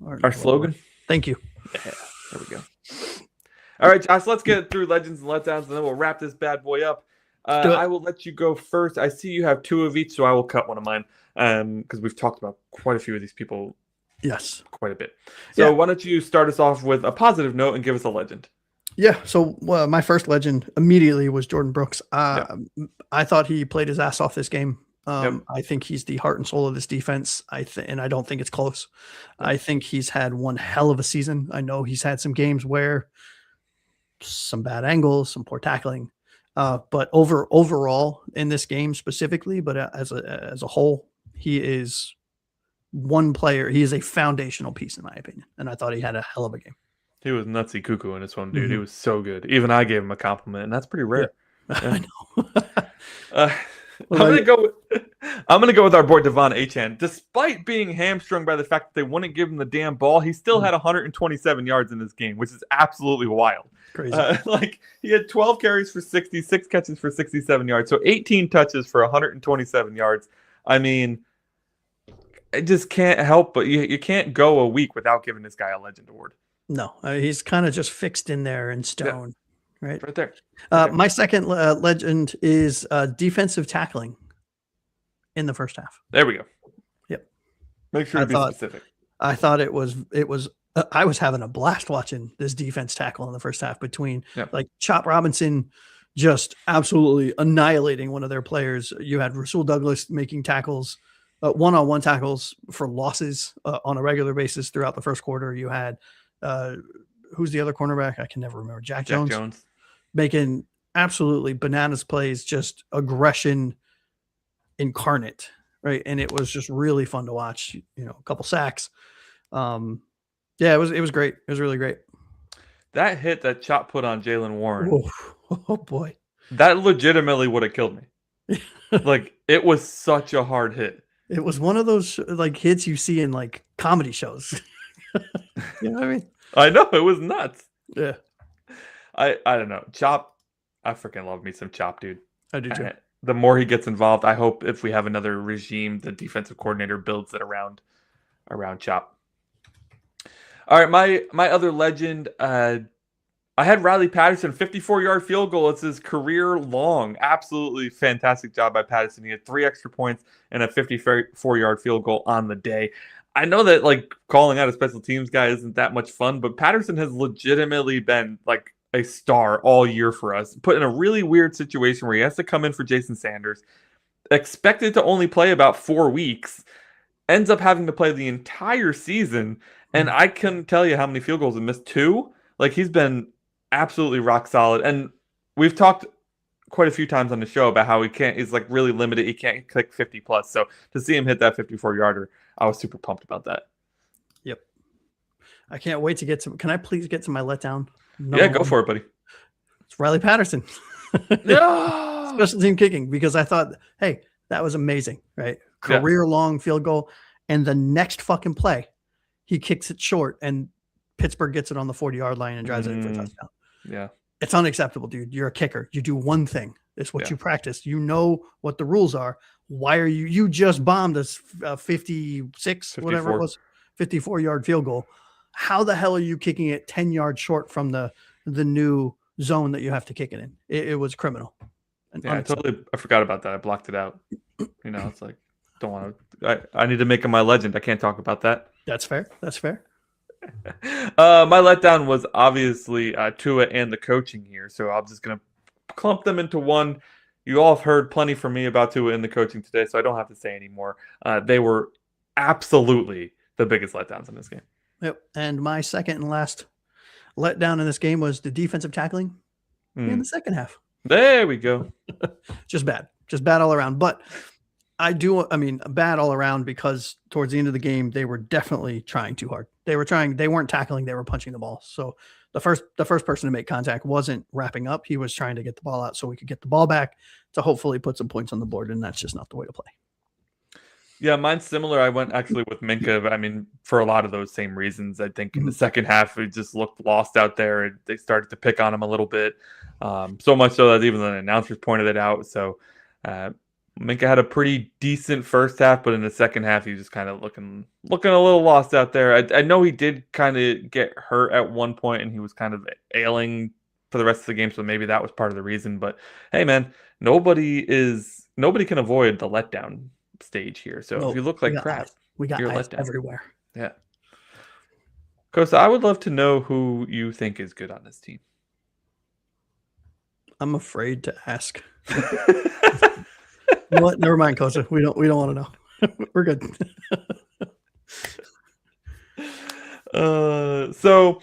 [SPEAKER 1] Our slogan.
[SPEAKER 2] Thank you.
[SPEAKER 1] Yeah, there we go. All right, Josh, let's get through legends and letdowns, and then we'll wrap this bad boy up. I will let you go first. I see you have 2 of each, so I will cut one of mine because we've talked about quite a few of these people.
[SPEAKER 2] Yes,
[SPEAKER 1] quite a bit. So why don't you start us off with a positive note and give us a legend?
[SPEAKER 2] Yeah. So my first legend immediately was Jordan Brooks. I thought he played his ass off this game. I think he's the heart and soul of this defense. And I don't think it's close. I think he's had one hell of a season. I know he's had some games where some bad angles, some poor tackling, but overall in this game specifically, but as a whole, he is one player. He is a foundational piece in my opinion. And I thought he had a hell of a game. He
[SPEAKER 1] was nutsy cuckoo in this one, dude. He was so good. Even I gave him a compliment, and that's pretty rare.
[SPEAKER 2] Yeah. I know.
[SPEAKER 1] I'm gonna go with our boy Devon Achane. Despite being hamstrung by the fact that they wouldn't give him the damn ball, he still had 127 yards in this game, which is absolutely wild.
[SPEAKER 2] Crazy.
[SPEAKER 1] He had 12 carries for 66 catches for 67 yards, so 18 touches for 127 yards. I mean, I just can't help but you can't go a week without giving this guy a legend award.
[SPEAKER 2] No, he's kind of just fixed in there in stone, right
[SPEAKER 1] there.
[SPEAKER 2] My second legend is defensive tackling in the first half.
[SPEAKER 1] There we go.
[SPEAKER 2] Yep.
[SPEAKER 1] Make sure to be specific.
[SPEAKER 2] I thought it was I was having a blast watching this defense tackle in the first half between
[SPEAKER 1] Yeah.
[SPEAKER 2] like Chop Robinson just absolutely annihilating one of their players. You had Rasul Douglas making tackles, one-on-one tackles for losses on a regular basis throughout the first quarter. You had who's the other cornerback? I can never remember. Jack Jones making absolutely bananas plays, just aggression incarnate, right? And it was just really fun to watch. You know, a couple sacks. Yeah, it was great. It was really great.
[SPEAKER 1] That hit that Chop put on Jalen Warren.
[SPEAKER 2] Oh boy,
[SPEAKER 1] that legitimately would have killed me. Like, it was such a hard hit.
[SPEAKER 2] It was one of those like hits you see in like comedy shows. You know what I mean?
[SPEAKER 1] I know, it was nuts.
[SPEAKER 2] Yeah.
[SPEAKER 1] I don't know. Chop, I freaking love me some Chop, dude.
[SPEAKER 2] I do too.
[SPEAKER 1] The more he gets involved, I hope if we have another regime, the defensive coordinator builds it around Chop. All right, my other legend, I had Riley Patterson, 54-yard field goal. It's his career long. Absolutely fantastic job by Patterson. He had 3 extra points and a 54-yard field goal on the day. I know that like calling out a special teams guy isn't that much fun, but Patterson has legitimately been like a star all year for us. Put in a really weird situation where he has to come in for Jason Sanders, expected to only play about 4 weeks, ends up having to play the entire season, and I couldn't tell you how many field goals he missed. 2. Like, he's been absolutely rock solid, and we've talked quite a few times on the show about how he's like really limited. He can't click 50 plus. So to see him hit that 54-yarder, I was super pumped about that.
[SPEAKER 2] Yep. I can't wait to get to. Can I please get to my letdown?
[SPEAKER 1] Yeah, go for it, buddy.
[SPEAKER 2] It's Riley Patterson.
[SPEAKER 1] No!
[SPEAKER 2] Special team kicking, because I thought, hey, that was amazing, right? Career long field goal, and the next fucking play, he kicks it short, and Pittsburgh gets it on the 40-yard line and drives it in for a touchdown.
[SPEAKER 1] Yeah.
[SPEAKER 2] It's unacceptable, dude. You're a kicker. You do one thing. It's what you practice. You know what the rules are. Why are you just bombed a 56, 54. Whatever it was, 54-yard field goal. How the hell are you kicking it 10 yards short from the new zone that you have to kick it in? It was criminal.
[SPEAKER 1] Yeah, I forgot about that. I blocked it out. You know, it's like, don't want to. I need to make him my legend. I can't talk about that.
[SPEAKER 2] That's fair. That's fair.
[SPEAKER 1] My letdown was obviously Tua and the coaching here, so I'm just gonna clump them into one. You all have heard plenty from me about Tua and the coaching today, so I don't have to say anymore. They were absolutely the biggest letdowns in this game.
[SPEAKER 2] Yep. And my second and last letdown in this game was the defensive tackling in the second half.
[SPEAKER 1] There we go.
[SPEAKER 2] Just bad all around. But bad all around, because towards the end of the game, they were definitely trying too hard. They weren't tackling, they were punching the ball. So the first person to make contact wasn't wrapping up. He was trying to get the ball out so we could get the ball back to hopefully put some points on the board. And that's just not the way to play.
[SPEAKER 1] Yeah, mine's similar. I went actually with Minka. I mean, for a lot of those same reasons. I think in the second half, it just looked lost out there. They started to pick on him a little bit. So much so that even the announcers pointed it out. So Minka had a pretty decent first half, but in the second half, he was just kind of looking a little lost out there. I know he did kind of get hurt at one point, and he was kind of ailing for the rest of the game, so maybe that was part of the reason. But hey, man, nobody can avoid the letdown stage here. So if you look like crap,
[SPEAKER 2] we got eyes everywhere.
[SPEAKER 1] Yeah. Kosa, I would love to know who you think is good on this team.
[SPEAKER 3] I'm afraid to ask.
[SPEAKER 2] You know what? Never mind, Kosa. We don't want to know. We're good.
[SPEAKER 1] So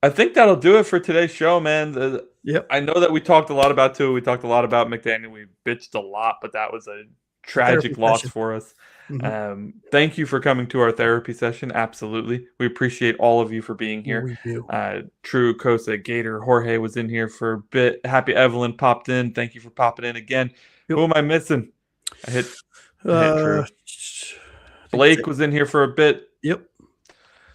[SPEAKER 1] I think that'll do it for today's show, man.
[SPEAKER 2] Yep.
[SPEAKER 1] I know that we talked a lot about Tua. We talked a lot about McDaniel. We bitched a lot, but that was a tragic loss for us. Mm-hmm. Thank you for coming to our therapy session. Absolutely. We appreciate all of you for being here.
[SPEAKER 2] We do.
[SPEAKER 1] True, Kosa, Gator, Jorge was in here for a bit. Happy Evelyn popped in. Thank you for popping in again. Yep. Who am I missing? I hit True. Blake was in here for a bit.
[SPEAKER 2] Yep.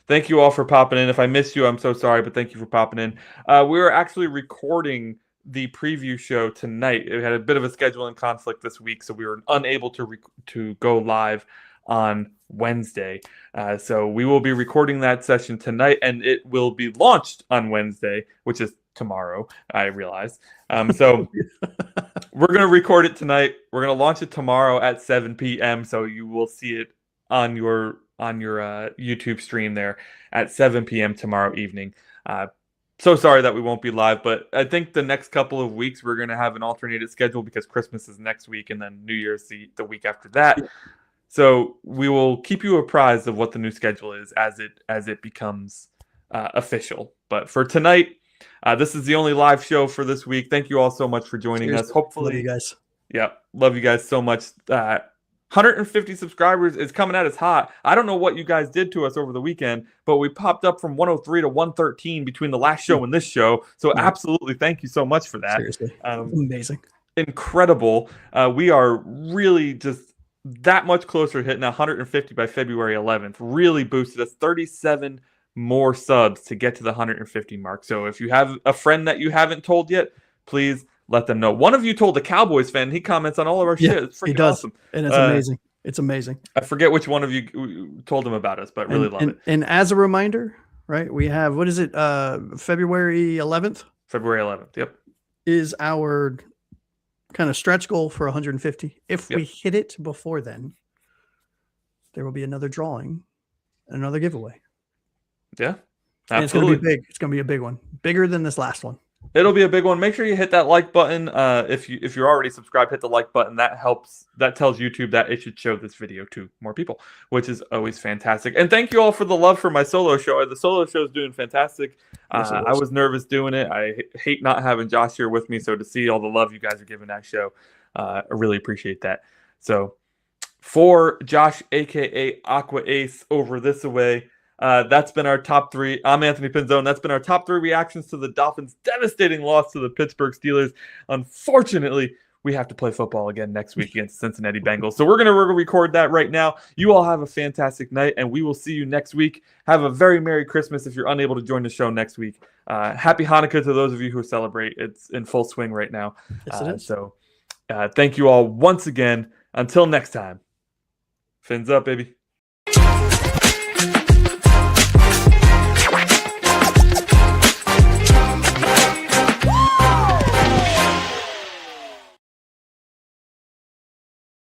[SPEAKER 1] Thank you all for popping in. If I missed you, I'm so sorry, but thank you for popping in. We were actually recording the preview show tonight. We had a bit of a scheduling conflict this week, so we were unable to go live on Wednesday. So we will be recording that session tonight, and it will be launched on Wednesday, which is tomorrow, I realize. So we're going to record it tonight. We're going to launch it tomorrow at 7 p.m., so you will see it on your YouTube stream there at 7 p.m. tomorrow evening. So sorry that we won't be live, but I think the next couple of weeks we're going to have an alternated schedule because Christmas is next week and then New Year's the week after that. So we will keep you apprised of what the new schedule is as it becomes official. But for tonight, this is the only live show for this week. Thank you all so much for joining us. Hopefully,
[SPEAKER 2] love you guys.
[SPEAKER 1] Yeah, love you guys so much. 150 subscribers is coming at us hot. I don't know what you guys did to us over the weekend, but we popped up from 103 to 113 between the last show and this show. So absolutely, thank you so much for that.
[SPEAKER 2] Seriously, amazing,
[SPEAKER 1] incredible. We are really just that much closer to hitting 150 by February 11th. Really boosted us 37 more subs to get to the 150 mark. So if you have a friend that you haven't told yet, please let them know. One of you told a Cowboys fan. He comments on all of our shit. It's freaking awesome.
[SPEAKER 2] And it's amazing. It's amazing.
[SPEAKER 1] I forget which one of you told him about us, but really love it.
[SPEAKER 2] And as a reminder, right, we have, what is it, February 11th?
[SPEAKER 1] February 11th, yep.
[SPEAKER 2] Is our kind of stretch goal for 150. If we hit it before then, there will be another drawing, another giveaway.
[SPEAKER 1] Yeah, absolutely.
[SPEAKER 2] And it's going to be big. It's going to be a big one. Bigger than this last one.
[SPEAKER 1] It'll be a big one. Make sure you hit that like button. If you're already subscribed, hit the like button. That helps. That tells YouTube that it should show this video to more people, which is always fantastic. And thank you all for the love for my solo show. The solo show is doing fantastic. Yes, I was nervous doing it. I hate not having Josh here with me. So to see all the love you guys are giving that show, I really appreciate that. So for Josh, aka Aqua Ace, over this away. That's been our top three. I'm Anthony Pinzone. That's been our top three reactions to the Dolphins' devastating loss to the Pittsburgh Steelers. Unfortunately, we have to play football again next week against Cincinnati Bengals. So we're going to record that right now. You all have a fantastic night, and we will see you next week. Have a very Merry Christmas if you're unable to join the show next week. Happy Hanukkah to those of you who celebrate. It's in full swing right now.
[SPEAKER 2] Yes, it is.
[SPEAKER 1] So thank you all once again. Until next time. Fins up, baby.